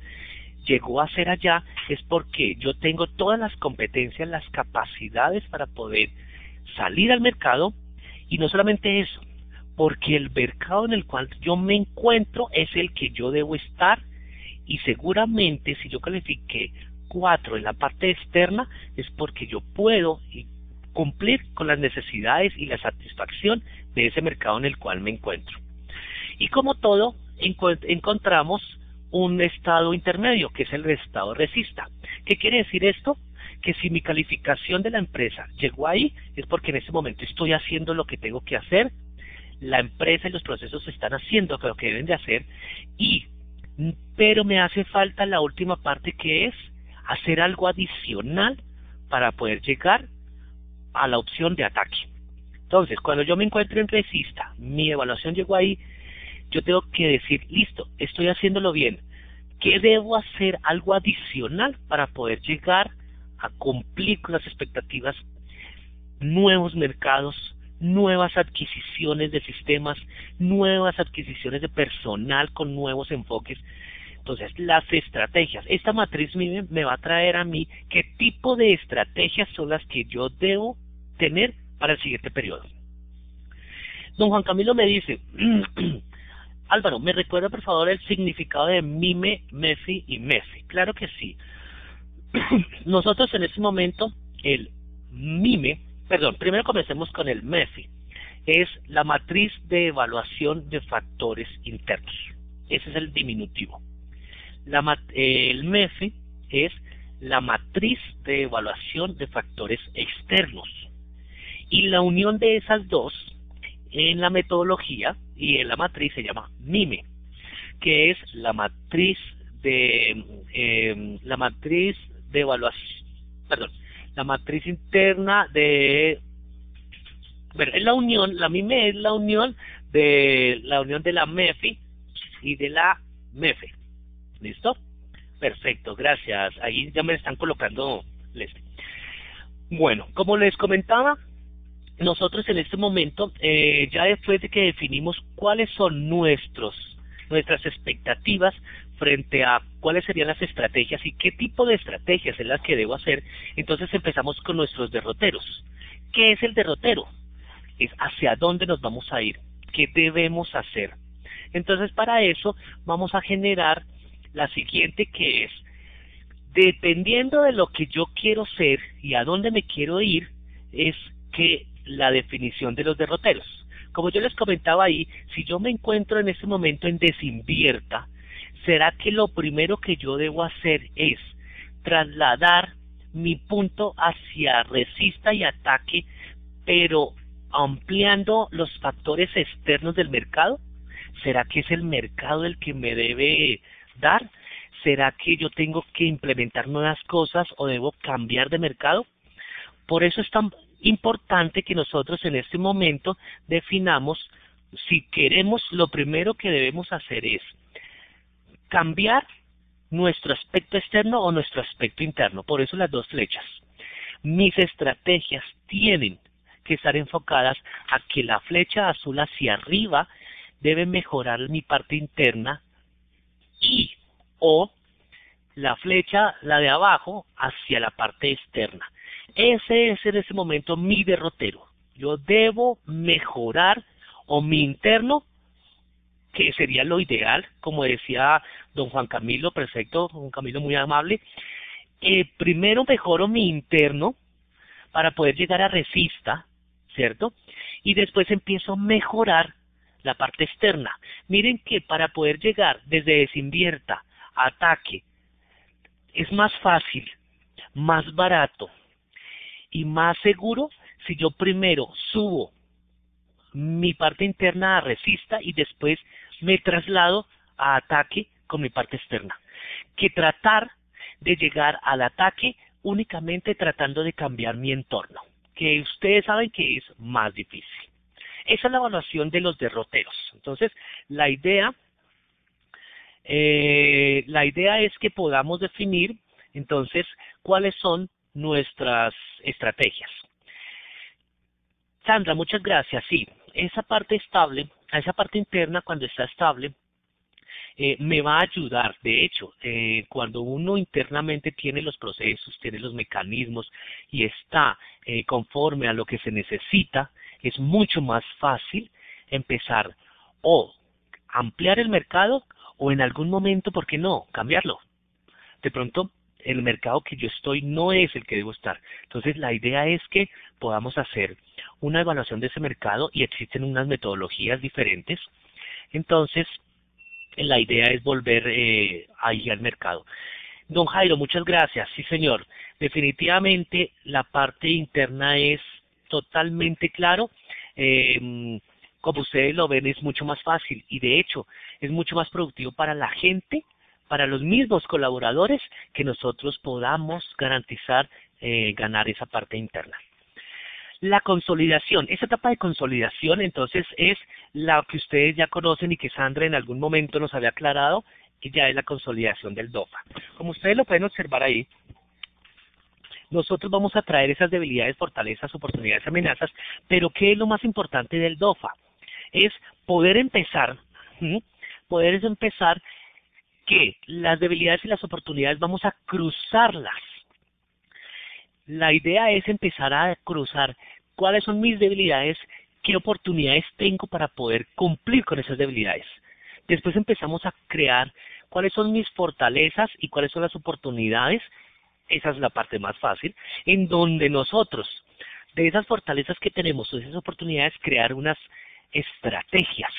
llegó a ser allá es porque yo tengo todas las competencias, las capacidades para poder salir al mercado y no solamente eso, porque el mercado en el cual yo me encuentro es el que yo debo estar y seguramente si yo califiqué 4 en la parte externa es porque yo puedo cumplir con las necesidades y la satisfacción de ese mercado en el cual me encuentro. Y como todo, encontramos un estado intermedio, que es el estado resista. ¿Qué quiere decir esto? Que si mi calificación de la empresa llegó ahí, es porque en ese momento estoy haciendo lo que tengo que hacer, la empresa y los procesos están haciendo lo que deben de hacer, pero me hace falta la última parte, que es hacer algo adicional para poder llegar a la opción de ataque. Entonces, cuando yo me encuentro en resista, mi evaluación llegó ahí, yo tengo que decir, listo, estoy haciéndolo bien. ¿Qué debo hacer algo adicional para poder llegar a cumplir con las expectativas? Nuevos mercados, nuevas adquisiciones de sistemas, nuevas adquisiciones de personal con nuevos enfoques. Entonces, las estrategias. Esta matriz me va a traer a mí qué tipo de estrategias son las que yo debo tener para el siguiente periodo. Don Juan Camilo me dice, Álvaro, ¿me recuerda por favor el significado de MIME, MEFI y MEFI? Claro que sí. Nosotros en este momento, el MIME, primero comencemos con el MEFI. Es la matriz de evaluación de factores internos. Ese es el diminutivo. El MEFI es la matriz de evaluación de factores externos. Y la unión de esas dos en la metodología y en la matriz se llama MIME, que es la matriz de evaluación, la matriz interna de, es la unión, la MIME es la unión de la MEFI y de la MEFE. ¿Listo? Perfecto, gracias. Ahí ya me están colocando. Bueno, como les comentaba, nosotros en este momento, ya después de que definimos cuáles son nuestras expectativas frente a cuáles serían las estrategias y qué tipo de estrategias es las que debo hacer, entonces empezamos con nuestros derroteros. ¿Qué es el derrotero? Es hacia dónde nos vamos a ir, qué debemos hacer. Entonces, para eso vamos a generar la siguiente, que es, dependiendo de lo que yo quiero ser y a dónde me quiero ir, es que la definición de los derroteros. Como yo les comentaba ahí, si yo me encuentro en este momento en desinvierta, ¿será que lo primero que yo debo hacer es trasladar mi punto hacia resista y ataque, pero ampliando los factores externos del mercado? ¿Será que es el mercado el que me debe dar? ¿Será que yo tengo que implementar nuevas cosas o debo cambiar de mercado? Por eso es tan importante que nosotros en este momento definamos si queremos, lo primero que debemos hacer es cambiar nuestro aspecto externo o nuestro aspecto interno. Por eso las dos flechas. Mis estrategias tienen que estar enfocadas a que la flecha azul hacia arriba debe mejorar mi parte interna y o la flecha, la de abajo, hacia la parte externa. Ese es en ese momento mi derrotero. Yo debo mejorar o mi interno, que sería lo ideal, como decía don Juan Camilo, perfecto, don Camilo muy amable. Primero mejoro mi interno para poder llegar a resista, ¿cierto? Y después empiezo a mejorar la parte externa. Miren que para poder llegar desde desinvierta a ataque es más fácil, más barato y más seguro si yo primero subo mi parte interna a resista y después me traslado a ataque con mi parte externa, que tratar de llegar al ataque únicamente tratando de cambiar mi entorno, que ustedes saben que es más difícil. Esa es la evaluación de los derroteros. Entonces, la idea es que podamos definir, entonces, cuáles son nuestras estrategias. Sandra, muchas gracias. Sí, esa parte estable, esa parte interna cuando está estable, me va a ayudar. De hecho, cuando uno internamente tiene los procesos, tiene los mecanismos y está conforme a lo que se necesita, es mucho más fácil empezar o ampliar el mercado o en algún momento, ¿por qué no?, cambiarlo. De pronto, el mercado que yo estoy no es el que debo estar. Entonces, la idea es que podamos hacer una evaluación de ese mercado y existen unas metodologías diferentes. Entonces, la idea es volver ahí al mercado. Don Jairo, muchas gracias. Sí, señor. Definitivamente la parte interna es totalmente claro. Como ustedes lo ven, es mucho más fácil y de hecho es mucho más productivo para la gente, para los mismos colaboradores, que nosotros podamos garantizar ganar esa parte interna. La consolidación, esa etapa de consolidación entonces es la que ustedes ya conocen y que Sandra en algún momento nos había aclarado, que ya es la consolidación del DOFA. Como ustedes lo pueden observar ahí, nosotros vamos a traer esas debilidades, fortalezas, oportunidades, amenazas, pero ¿qué es lo más importante del DOFA? Es poder empezar que las debilidades y las oportunidades vamos a cruzarlas. La idea es empezar a cruzar cuáles son mis debilidades, qué oportunidades tengo para poder cumplir con esas debilidades. Después empezamos a crear cuáles son mis fortalezas y cuáles son las oportunidades. Esa es la parte más fácil, en donde nosotros, de esas fortalezas que tenemos, o de esas oportunidades, crear unas estrategias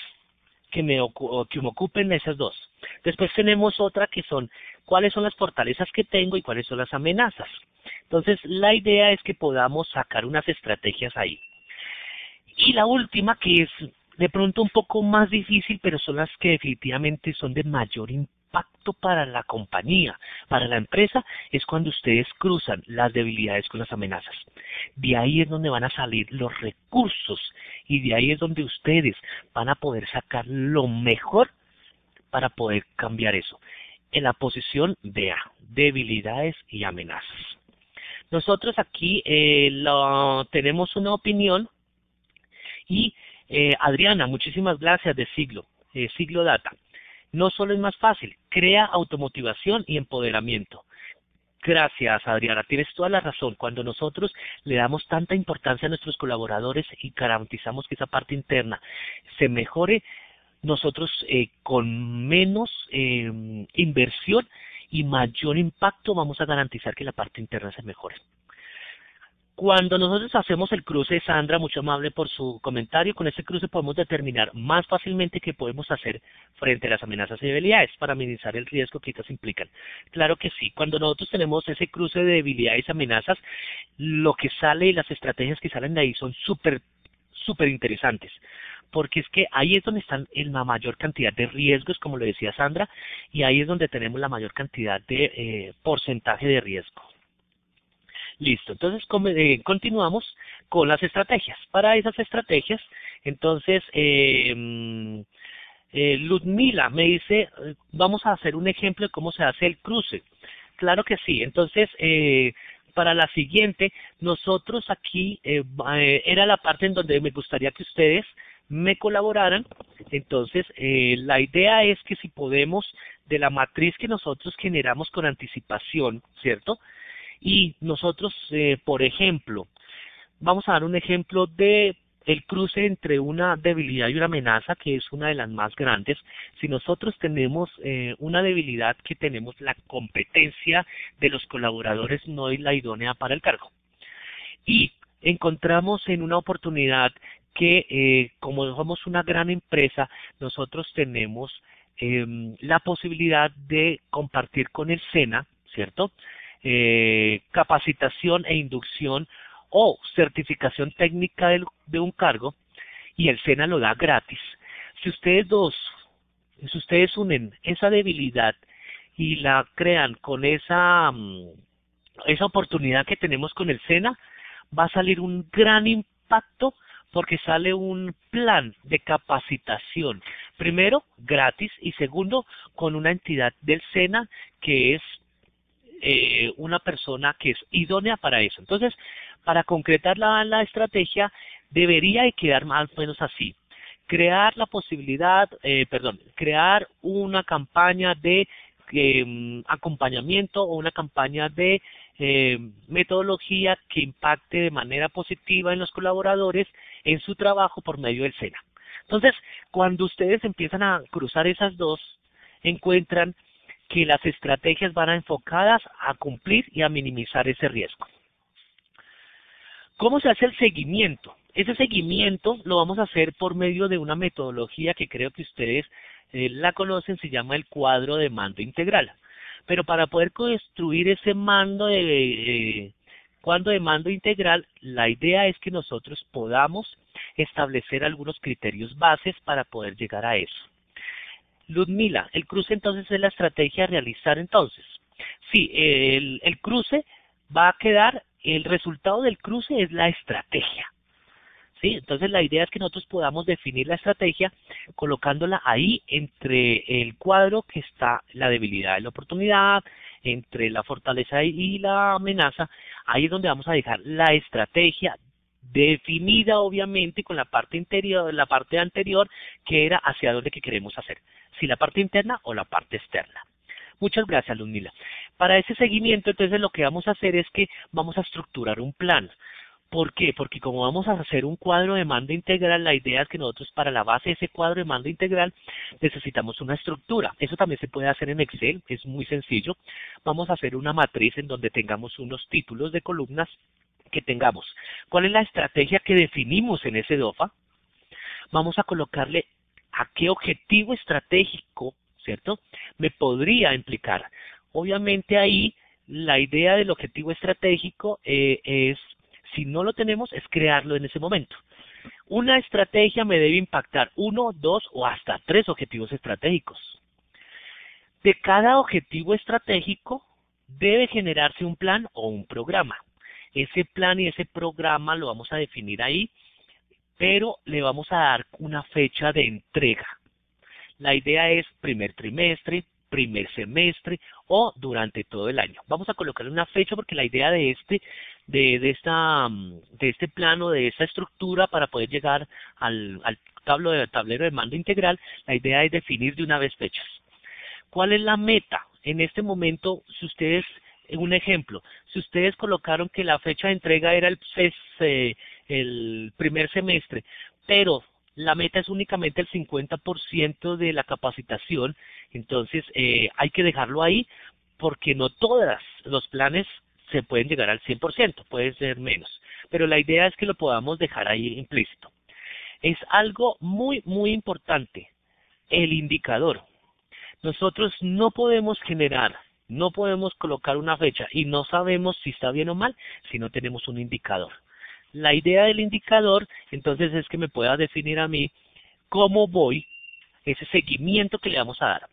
que me ocupen esas dos. Después tenemos otra que son cuáles son las fortalezas que tengo y cuáles son las amenazas. Entonces, la idea es que podamos sacar unas estrategias ahí. Y la última, que es de pronto un poco más difícil, pero son las que definitivamente son de mayor impacto para la compañía, para la empresa, es cuando ustedes cruzan las debilidades con las amenazas. De ahí es donde van a salir los recursos y de ahí es donde ustedes van a poder sacar lo mejor para poder cambiar eso. En la posición B, debilidades y amenazas. Nosotros aquí tenemos una opinión y Adriana, muchísimas gracias de Siglo Data. No solo es más fácil, crea automotivación y empoderamiento. Gracias, Adriana, tienes toda la razón. Cuando nosotros le damos tanta importancia a nuestros colaboradores y garantizamos que esa parte interna se mejore, nosotros con menos inversión y mayor impacto vamos a garantizar que la parte interna se mejore. Cuando nosotros hacemos el cruce, Sandra, mucho amable por su comentario, con ese cruce podemos determinar más fácilmente qué podemos hacer frente a las amenazas y debilidades para minimizar el riesgo que estas implican. Claro que sí, cuando nosotros tenemos ese cruce de debilidades y amenazas, lo que sale y las estrategias que salen de ahí son súper interesantes, porque es que ahí es donde están la mayor cantidad de riesgos, como lo decía Sandra, y ahí es donde tenemos la mayor cantidad de porcentaje de riesgo. Listo, entonces continuamos con las estrategias. Para esas estrategias, entonces, Ludmila me dice, vamos a hacer un ejemplo de cómo se hace el cruce. Claro que sí, entonces, para la siguiente, nosotros aquí, era la parte en donde me gustaría que ustedes me colaboraran. Entonces, la idea es que si podemos, de la matriz que nosotros generamos con anticipación, ¿cierto? Y nosotros, por ejemplo, vamos a dar un ejemplo de el cruce entre una debilidad y una amenaza, que es una de las más grandes. Si nosotros tenemos una debilidad, que tenemos la competencia de los colaboradores no es la idónea para el cargo. Y encontramos en una oportunidad que, como somos una gran empresa, nosotros tenemos la posibilidad de compartir con el SENA, ¿cierto? Capacitación e inducción o certificación técnica de un cargo, y el SENA lo da gratis. Si ustedes unen esa debilidad y la crean con esa oportunidad que tenemos con el SENA, va a salir un gran impacto, porque sale un plan de capacitación, primero gratis y segundo con una entidad del SENA que es una persona que es idónea para eso. Entonces, para concretar la estrategia, debería de quedar más o menos así: crear la posibilidad, crear una campaña de acompañamiento o una campaña de metodología que impacte de manera positiva en los colaboradores en su trabajo por medio del SENA. Entonces, cuando ustedes empiezan a cruzar esas dos, encuentran que las estrategias van enfocadas a cumplir y a minimizar ese riesgo. ¿Cómo se hace el seguimiento? Ese seguimiento lo vamos a hacer por medio de una metodología que creo que ustedes la conocen, se llama el cuadro de mando integral. Pero para poder construir ese cuadro de mando integral, la idea es que nosotros podamos establecer algunos criterios bases para poder llegar a eso. Ludmila, el cruce entonces es la estrategia a realizar entonces. Sí, el cruce va a quedar, el resultado del cruce es la estrategia. ¿Sí? Entonces la idea es que nosotros podamos definir la estrategia colocándola ahí entre el cuadro que está la debilidad y la oportunidad, entre la fortaleza y la amenaza. Ahí es donde vamos a dejar la estrategia definida, obviamente, con la parte interior, la parte anterior, que era hacia dónde que queremos hacer, si la parte interna o la parte externa. Muchas gracias, Ludmila. Para ese seguimiento, entonces, lo que vamos a hacer es que vamos a estructurar un plan. ¿Por qué? Porque como vamos a hacer un cuadro de mando integral, la idea es que nosotros, para la base de ese cuadro de mando integral, necesitamos una estructura. Eso también se puede hacer en Excel, es muy sencillo. Vamos a hacer una matriz en donde tengamos unos títulos de columnas que tengamos. ¿Cuál es la estrategia que definimos en ese DOFA? Vamos a colocarle a qué objetivo estratégico, ¿cierto?, me podría implicar. Obviamente ahí la idea del objetivo estratégico es, si no lo tenemos, es crearlo en ese momento. Una estrategia me debe impactar 1, 2 o hasta 3 objetivos estratégicos. De cada objetivo estratégico debe generarse un plan o un programa. Ese plan y ese programa lo vamos a definir ahí, pero le vamos a dar una fecha de entrega. La idea es primer trimestre, primer semestre o durante todo el año. Vamos a colocarle una fecha porque la idea de este plano, de esta estructura, para poder llegar al tablero de mando integral, la idea es definir de una vez fechas. ¿Cuál es la meta? En este momento, si ustedes, un ejemplo, si ustedes colocaron que la fecha de entrega era el primer semestre, pero la meta es únicamente el 50% de la capacitación, entonces hay que dejarlo ahí, porque no todos los planes se pueden llegar al 100%, puede ser menos, pero la idea es que lo podamos dejar ahí implícito. Es algo muy, muy importante, el indicador. Nosotros no podemos colocar una fecha y no sabemos si está bien o mal si no tenemos un indicador. La idea del indicador, entonces, es que me pueda definir a mí cómo voy, ese seguimiento que le vamos a dar.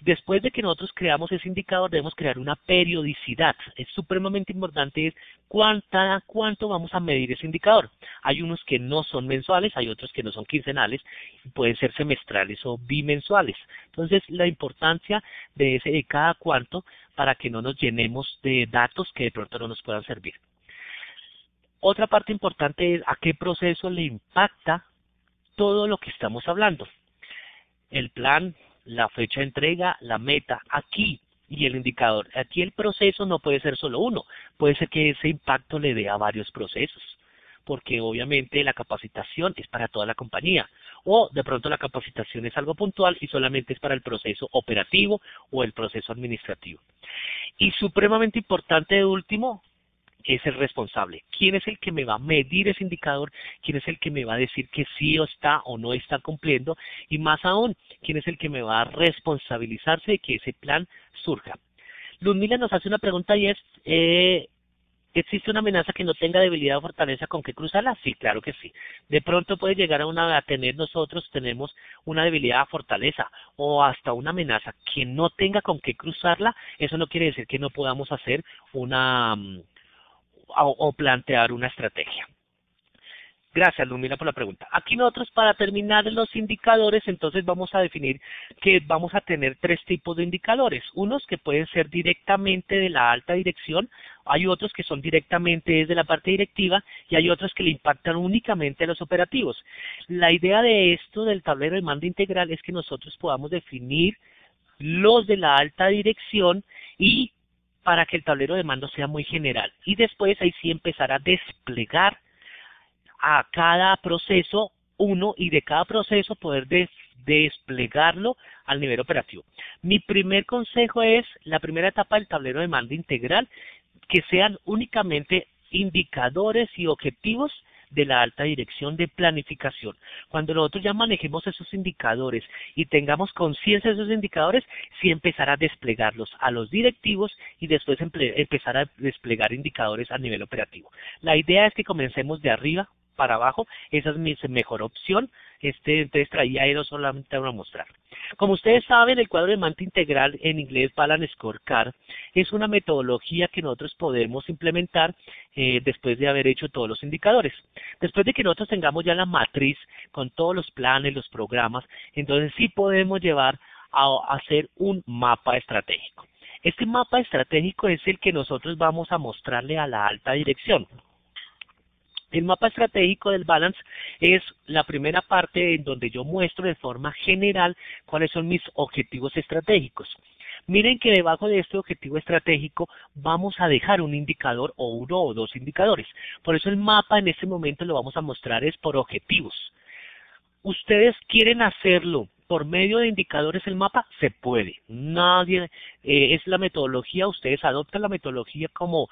Después de que nosotros creamos ese indicador, debemos crear una periodicidad. Es supremamente importante es cuánto vamos a medir ese indicador. Hay unos que no son mensuales, hay otros que no son quincenales, pueden ser semestrales o bimensuales. Entonces, la importancia de cada cuánto para que no nos llenemos de datos que de pronto no nos puedan servir. Otra parte importante es a qué proceso le impacta todo lo que estamos hablando. El plan, la fecha de entrega, la meta, aquí y el indicador. Aquí el proceso no puede ser solo uno, puede ser que ese impacto le dé a varios procesos, porque obviamente la capacitación es para toda la compañía, o de pronto la capacitación es algo puntual y solamente es para el proceso operativo o el proceso administrativo. Y supremamente importante de último, es el responsable. ¿Quién es el que me va a medir ese indicador? ¿Quién es el que me va a decir que sí está o no está cumpliendo? Y más aún, ¿quién es el que me va a responsabilizarse de que ese plan surja? Ludmila nos hace una pregunta y es, ¿existe una amenaza que no tenga debilidad o fortaleza con que cruzarla? Sí, claro que sí. De pronto puede llegar a tener nosotros, tenemos una debilidad o fortaleza, o hasta una amenaza que no tenga con qué cruzarla. Eso no quiere decir que no podamos hacer o plantear una estrategia. Gracias, Lumina, por la pregunta. Aquí nosotros, para terminar los indicadores, entonces vamos a definir que vamos a tener tres tipos de indicadores. Unos que pueden ser directamente de la alta dirección, hay otros que son directamente desde la parte directiva y hay otros que le impactan únicamente a los operativos. La idea de esto del tablero de mando integral es que nosotros podamos definir los de la alta dirección y para que el tablero de mando sea muy general. Y después ahí sí empezar a desplegar a cada proceso uno y de cada proceso poder desplegarlo al nivel operativo. Mi primer consejo es la primera etapa del tablero de mando integral, que sean únicamente indicadores y objetivos de la alta dirección de planificación. Cuando nosotros ya manejemos esos indicadores y tengamos conciencia de esos indicadores, sí empezar a desplegarlos a los directivos y después empezar a desplegar indicadores a nivel operativo. La idea es que comencemos de arriba para abajo, esa es mi mejor opción. Entonces traía eso solamente para mostrar. Como ustedes saben, el cuadro de mando integral, en inglés Balance Scorecard, es una metodología que nosotros podemos implementar después de haber hecho todos los indicadores. Después de que nosotros tengamos ya la matriz con todos los planes, los programas, entonces sí podemos llevar a hacer un mapa estratégico. Este mapa estratégico es el que nosotros vamos a mostrarle a la alta dirección. El mapa estratégico del Balance es la primera parte en donde yo muestro de forma general cuáles son mis objetivos estratégicos. Miren que debajo de este objetivo estratégico vamos a dejar un indicador o uno o dos indicadores. Por eso el mapa en este momento lo vamos a mostrar es por objetivos. ¿Ustedes quieren hacerlo por medio de indicadores el mapa? Se puede. Nadie, es la metodología, ustedes adoptan la metodología como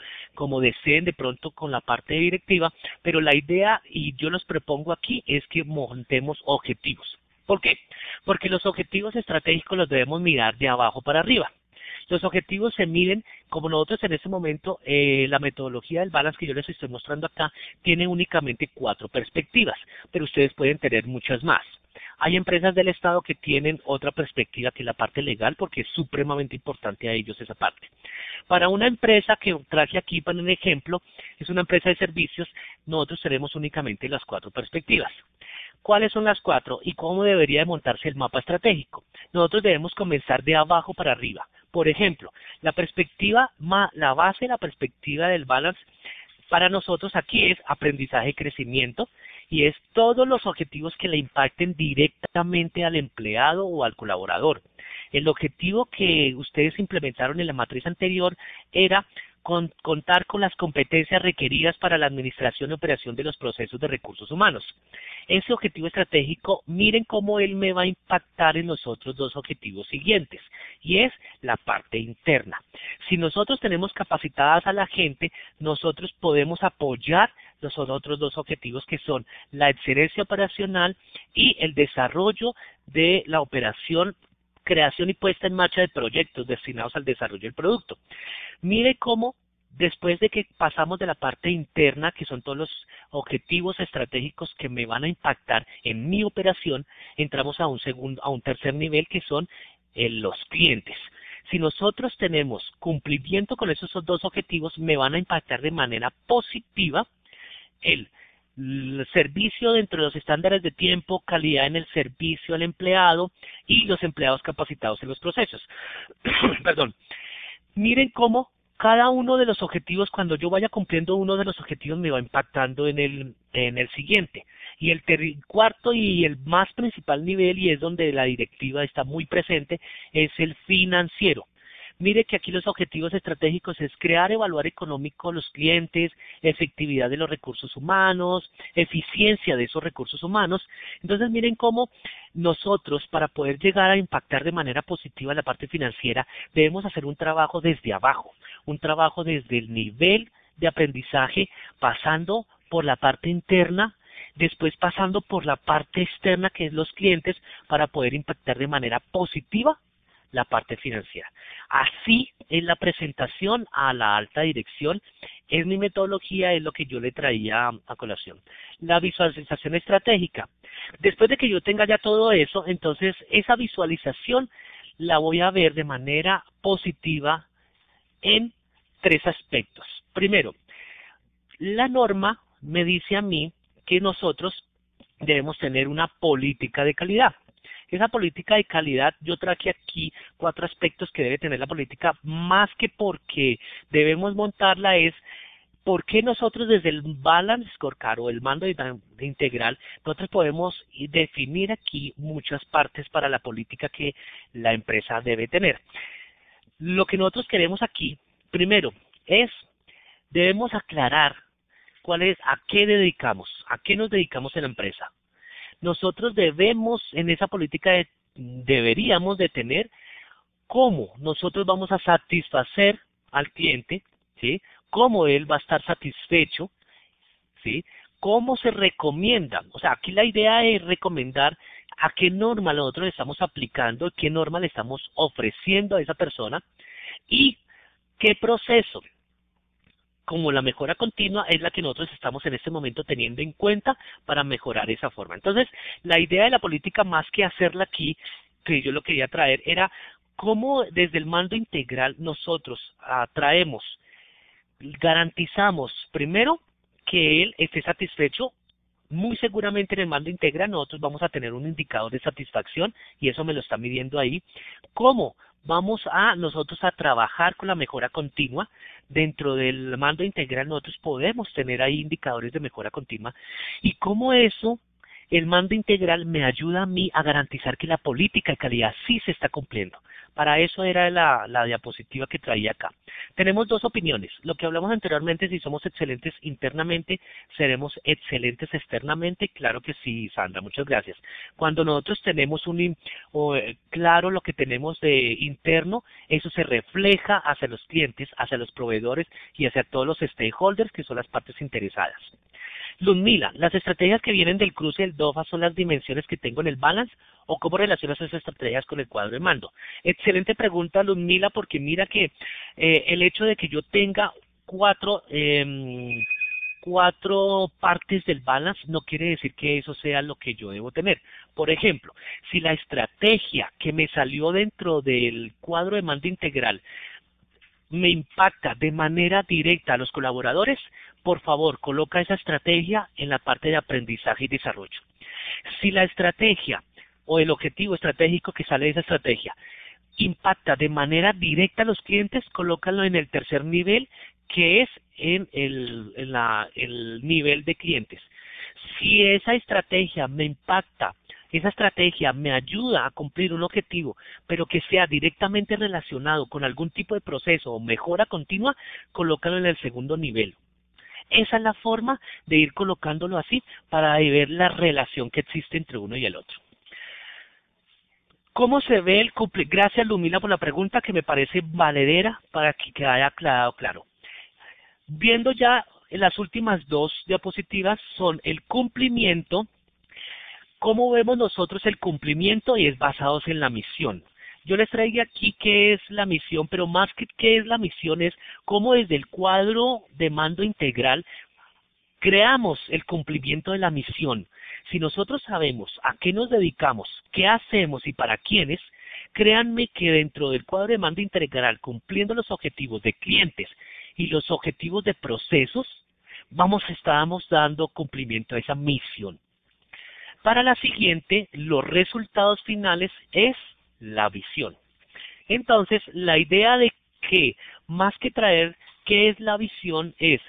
deseen de pronto con la parte directiva, pero la idea, y yo los propongo aquí, es que montemos objetivos. ¿Por qué? Porque los objetivos estratégicos los debemos mirar de abajo para arriba. Los objetivos se miden, como nosotros en este momento, la metodología del Balance que yo les estoy mostrando acá, tiene únicamente 4 perspectivas, pero ustedes pueden tener muchas más. Hay empresas del Estado que tienen otra perspectiva que es la parte legal, porque es supremamente importante a ellos esa parte. Para una empresa que traje aquí para un ejemplo, es una empresa de servicios, nosotros tenemos únicamente las 4 perspectivas. ¿Cuáles son las 4 y cómo debería de montarse el mapa estratégico? Nosotros debemos comenzar de abajo para arriba. Por ejemplo, la base de la perspectiva del Balance para nosotros aquí es aprendizaje y crecimiento, y es todos los objetivos que le impacten directamente al empleado o al colaborador. El objetivo que ustedes implementaron en la matriz anterior era contar con las competencias requeridas para la administración y operación de los procesos de recursos humanos. Ese objetivo estratégico, miren cómo él me va a impactar en los otros 2 objetivos siguientes, y es la parte interna. Si nosotros tenemos capacitadas a la gente, nosotros podemos apoyar los otros 2 objetivos que son la excelencia operacional y el desarrollo de la operación, creación y puesta en marcha de proyectos destinados al desarrollo del producto. Mire cómo después de que pasamos de la parte interna, que son todos los objetivos estratégicos que me van a impactar en mi operación, entramos a un tercer nivel que son los clientes. Si nosotros tenemos cumplimiento con esos dos objetivos, me van a impactar de manera positiva el servicio dentro de los estándares de tiempo, calidad en el servicio al empleado y los empleados capacitados en los procesos. Perdón. Miren cómo cada uno de los objetivos, cuando yo vaya cumpliendo uno de los objetivos, me va impactando en el siguiente. Y el cuarto y el más principal nivel, y es donde la directiva está muy presente, es el financiero. Mire que aquí los objetivos estratégicos es crear, evaluar económico los clientes, efectividad de los recursos humanos, eficiencia de esos recursos humanos. Entonces miren cómo nosotros, para poder llegar a impactar de manera positiva la parte financiera, debemos hacer un trabajo desde abajo, un trabajo desde el nivel de aprendizaje, pasando por la parte interna, después pasando por la parte externa, que es los clientes, para poder impactar de manera positiva la parte financiera. Así es la presentación a la alta dirección, es mi metodología, es lo que yo le traía a colación. La visualización estratégica. Después de que yo tenga ya todo eso, entonces esa visualización la voy a ver de manera positiva en 3 aspectos. Primero, la norma me dice a mí que nosotros debemos tener una política de calidad. Esa política de calidad, yo traje aquí 4 aspectos que debe tener la política, más que porque debemos montarla, es por qué nosotros desde el Balance Scorecard o el mando de integral, nosotros podemos definir aquí muchas partes para la política que la empresa debe tener. Lo que nosotros queremos aquí, primero, debemos aclarar a qué nos dedicamos en la empresa. Nosotros deberíamos de tener cómo nosotros vamos a satisfacer al cliente, ¿sí? Cómo él va a estar satisfecho, ¿sí? Cómo se recomienda. O sea, aquí la idea es recomendar a qué norma nosotros le estamos aplicando, qué norma le estamos ofreciendo a esa persona y qué proceso. Como la mejora continua es la que nosotros estamos en este momento teniendo en cuenta para mejorar esa forma. Entonces, la idea de la política, más que hacerla aquí, que yo lo quería traer, era cómo desde el mando integral nosotros garantizamos primero que él esté satisfecho. Muy seguramente en el mando integral nosotros vamos a tener un indicador de satisfacción y eso me lo está midiendo ahí. ¿Cómo vamos nosotros a trabajar con la mejora continua? Dentro del mando integral nosotros podemos tener ahí indicadores de mejora continua. Y cómo el mando integral me ayuda a mí a garantizar que la política de calidad sí se está cumpliendo. Para eso era la diapositiva que traía acá. Tenemos 2 opiniones. Lo que hablamos anteriormente, si somos excelentes internamente, seremos excelentes externamente. Claro que sí, Sandra, muchas gracias. Cuando nosotros tenemos claro lo que tenemos de interno, eso se refleja hacia los clientes, hacia los proveedores y hacia todos los stakeholders, que son las partes interesadas. Ludmila, ¿las estrategias que vienen del cruce del DOFA son las dimensiones que tengo en el balance o cómo relacionas esas estrategias con el cuadro de mando? Excelente pregunta, Ludmila, porque mira que el hecho de que yo tenga 4 partes del balance no quiere decir que eso sea lo que yo debo tener. Por ejemplo, si la estrategia que me salió dentro del cuadro de mando integral me impacta de manera directa a los colaboradores, por favor, coloca esa estrategia en la parte de aprendizaje y desarrollo. Si la estrategia o el objetivo estratégico que sale de esa estrategia impacta de manera directa a los clientes, colócalo en el tercer nivel, que es en el nivel de clientes. Si esa estrategia me impacta, esa estrategia me ayuda a cumplir un objetivo, pero que sea directamente relacionado con algún tipo de proceso o mejora continua, colócalo en el segundo nivel. Esa es la forma de ir colocándolo así para ver la relación que existe entre uno y el otro. ¿Cómo se ve el cumplimiento? Gracias, Lumila, por la pregunta que me parece valedera para que haya quedado claro. Viendo ya las últimas 2 diapositivas son el cumplimiento. ¿Cómo vemos nosotros el cumplimiento? Y es basados en la misión. Yo les traigo aquí qué es la misión, pero más que qué es la misión es cómo desde el cuadro de mando integral creamos el cumplimiento de la misión. Si nosotros sabemos a qué nos dedicamos, qué hacemos y para quiénes, Créanme que dentro del cuadro de mando integral, cumpliendo los objetivos de clientes y los objetivos de procesos, estamos dando cumplimiento a esa misión. Para la siguiente, los resultados finales es la visión. Entonces, la idea de que, más que traer qué es la visión, es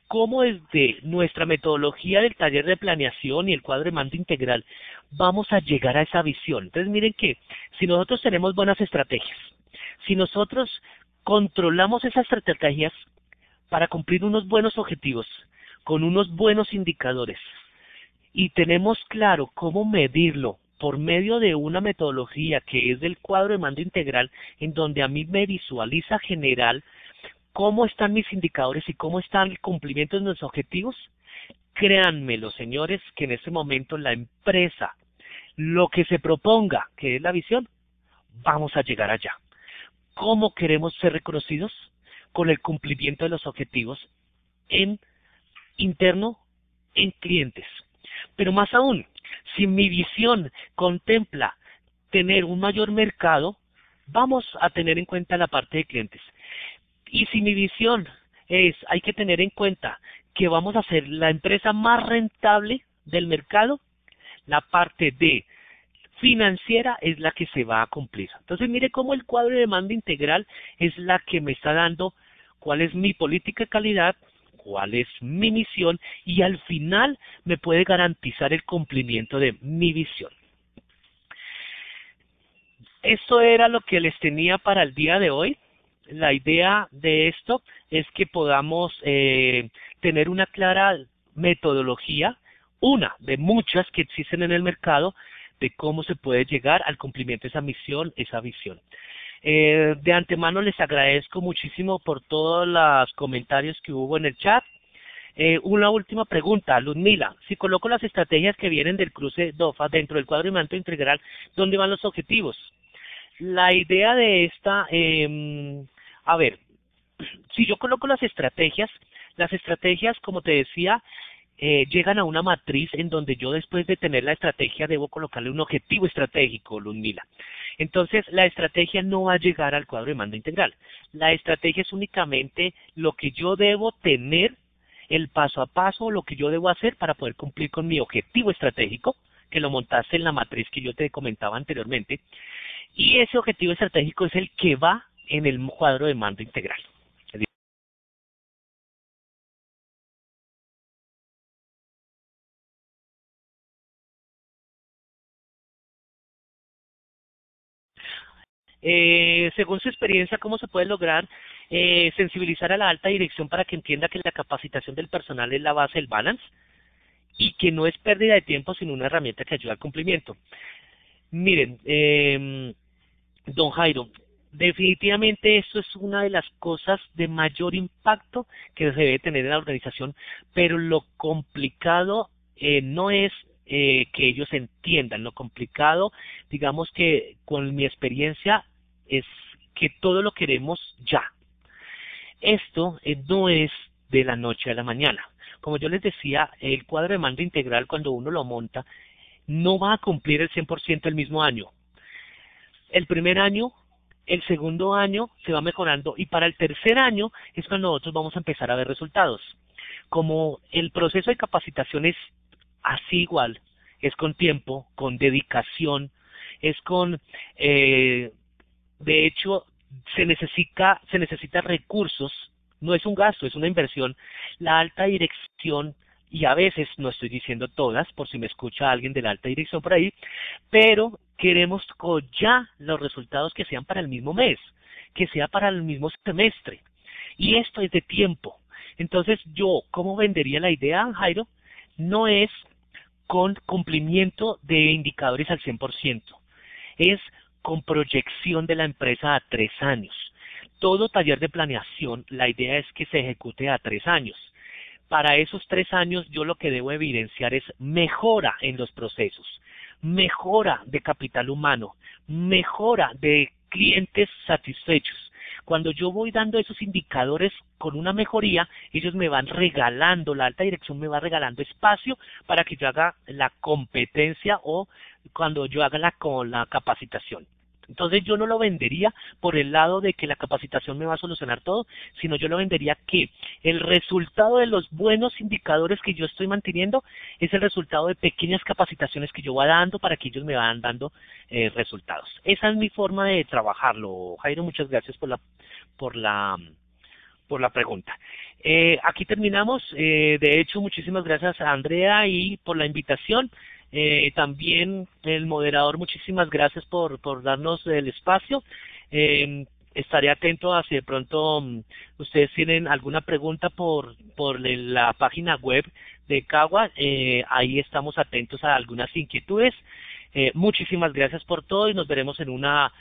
cómo desde nuestra metodología del taller de planeación y el cuadro de mando integral vamos a llegar a esa visión. Entonces, miren que si nosotros tenemos buenas estrategias, si nosotros controlamos esas estrategias para cumplir unos buenos objetivos, con unos buenos indicadores, y tenemos claro cómo medirlo por medio de una metodología que es del cuadro de mando integral, en donde a mí me visualiza general cómo están mis indicadores y cómo están el cumplimiento de nuestros objetivos, créanmelo, señores, que en este momento la empresa, lo que se proponga, que es la visión, vamos a llegar allá. ¿Cómo queremos ser reconocidos? Con el cumplimiento de los objetivos en interno, en clientes. Pero más aún, si mi visión contempla tener un mayor mercado, vamos a tener en cuenta la parte de clientes. Y si mi visión hay que tener en cuenta que vamos a ser la empresa más rentable del mercado, la parte de financiera es la que se va a cumplir. Entonces mire cómo el cuadro de mando integral es la que me está dando cuál es mi política de calidad, cuál es mi misión y al final me puede garantizar el cumplimiento de mi visión. Esto era lo que les tenía para el día de hoy. La idea de esto es que podamos tener una clara metodología, una de muchas que existen en el mercado, de cómo se puede llegar al cumplimiento de esa misión, esa visión. De antemano les agradezco muchísimo por todos los comentarios que hubo en el chat. Una última pregunta, Ludmila, si coloco las estrategias que vienen del cruce DOFA dentro del cuadro de mando integral, ¿dónde van los objetivos? La idea de esta, a ver, si yo coloco las estrategias, como te decía, llegan a una matriz en donde yo después de tener la estrategia debo colocarle un objetivo estratégico, Ludmila. Entonces, la estrategia no va a llegar al cuadro de mando integral. La estrategia es únicamente lo que yo debo tener, el paso a paso, lo que yo debo hacer para poder cumplir con mi objetivo estratégico, que lo montaste en la matriz que yo te comentaba anteriormente. Y ese objetivo estratégico es el que va en el cuadro de mando integral. Según su experiencia, ¿cómo se puede lograr sensibilizar a la alta dirección para que entienda que la capacitación del personal es la base del balance y que no es pérdida de tiempo, sino una herramienta que ayuda al cumplimiento? Miren, don Jairo, definitivamente esto es una de las cosas de mayor impacto que se debe tener en la organización, pero lo complicado no es que ellos entiendan. Lo complicado, digamos que con mi experiencia, es que todo lo queremos ya. Esto no es de la noche a la mañana. Como yo les decía, el cuadro de mando integral, cuando uno lo monta, no va a cumplir el 100% el mismo año. El primer año, el segundo año se va mejorando y para el tercer año es cuando nosotros vamos a empezar a ver resultados. Como el proceso de capacitación es así igual, es con tiempo, con dedicación, es con, de hecho, se necesita recursos, no es un gasto, es una inversión. La alta dirección, y a veces, no estoy diciendo todas, por si me escucha alguien de la alta dirección por ahí, pero queremos ya los resultados que sean para el mismo mes, que sea para el mismo semestre. Y esto es de tiempo. Entonces yo, ¿cómo vendería la idea, Jairo? No es con cumplimiento de indicadores al 100%, es con proyección de la empresa a 3 años. Todo taller de planeación, la idea es que se ejecute a 3 años. Para esos 3 años yo lo que debo evidenciar es mejora en los procesos, mejora de capital humano, mejora de clientes satisfechos. Cuando yo voy dando esos indicadores con una mejoría, ellos me van regalando, la alta dirección me va regalando espacio para que yo haga la competencia o cuando yo haga la capacitación. Entonces yo no lo vendería por el lado de que la capacitación me va a solucionar todo, sino yo lo vendería que el resultado de los buenos indicadores que yo estoy manteniendo es el resultado de pequeñas capacitaciones que yo voy dando para que ellos me vayan dando resultados. Esa es mi forma de trabajarlo. Jairo, muchas gracias por la pregunta. Aquí terminamos. De hecho, muchísimas gracias a Andrea y por la invitación. También el moderador, muchísimas gracias por darnos el espacio. Estaré atento a si de pronto ustedes tienen alguna pregunta por la página web de CAGUA. Ahí estamos atentos a algunas inquietudes. Muchísimas gracias por todo y nos veremos en una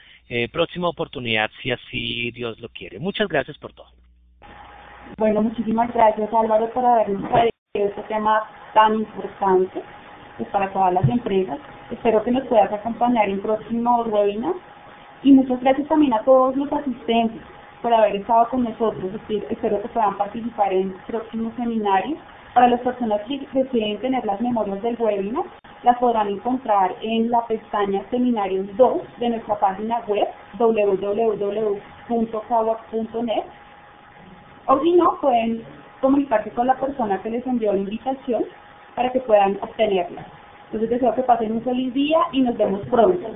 próxima oportunidad, si así Dios lo quiere. Muchas gracias por todo. Bueno, muchísimas gracias, Álvaro, por habernos traído este tema tan importante para todas las empresas. Espero que nos puedas acompañar en próximos webinars y muchas gracias también a todos los asistentes por haber estado con nosotros. Espero que puedan participar en próximos seminarios. Para las personas que deseen tener las memorias del webinar, las podrán encontrar en la pestaña Seminarios 2 de nuestra página web www.cagua.net, o si no, pueden comunicarse con la persona que les envió la invitación para que puedan obtenerla. Entonces deseo que pasen un feliz día y nos vemos pronto.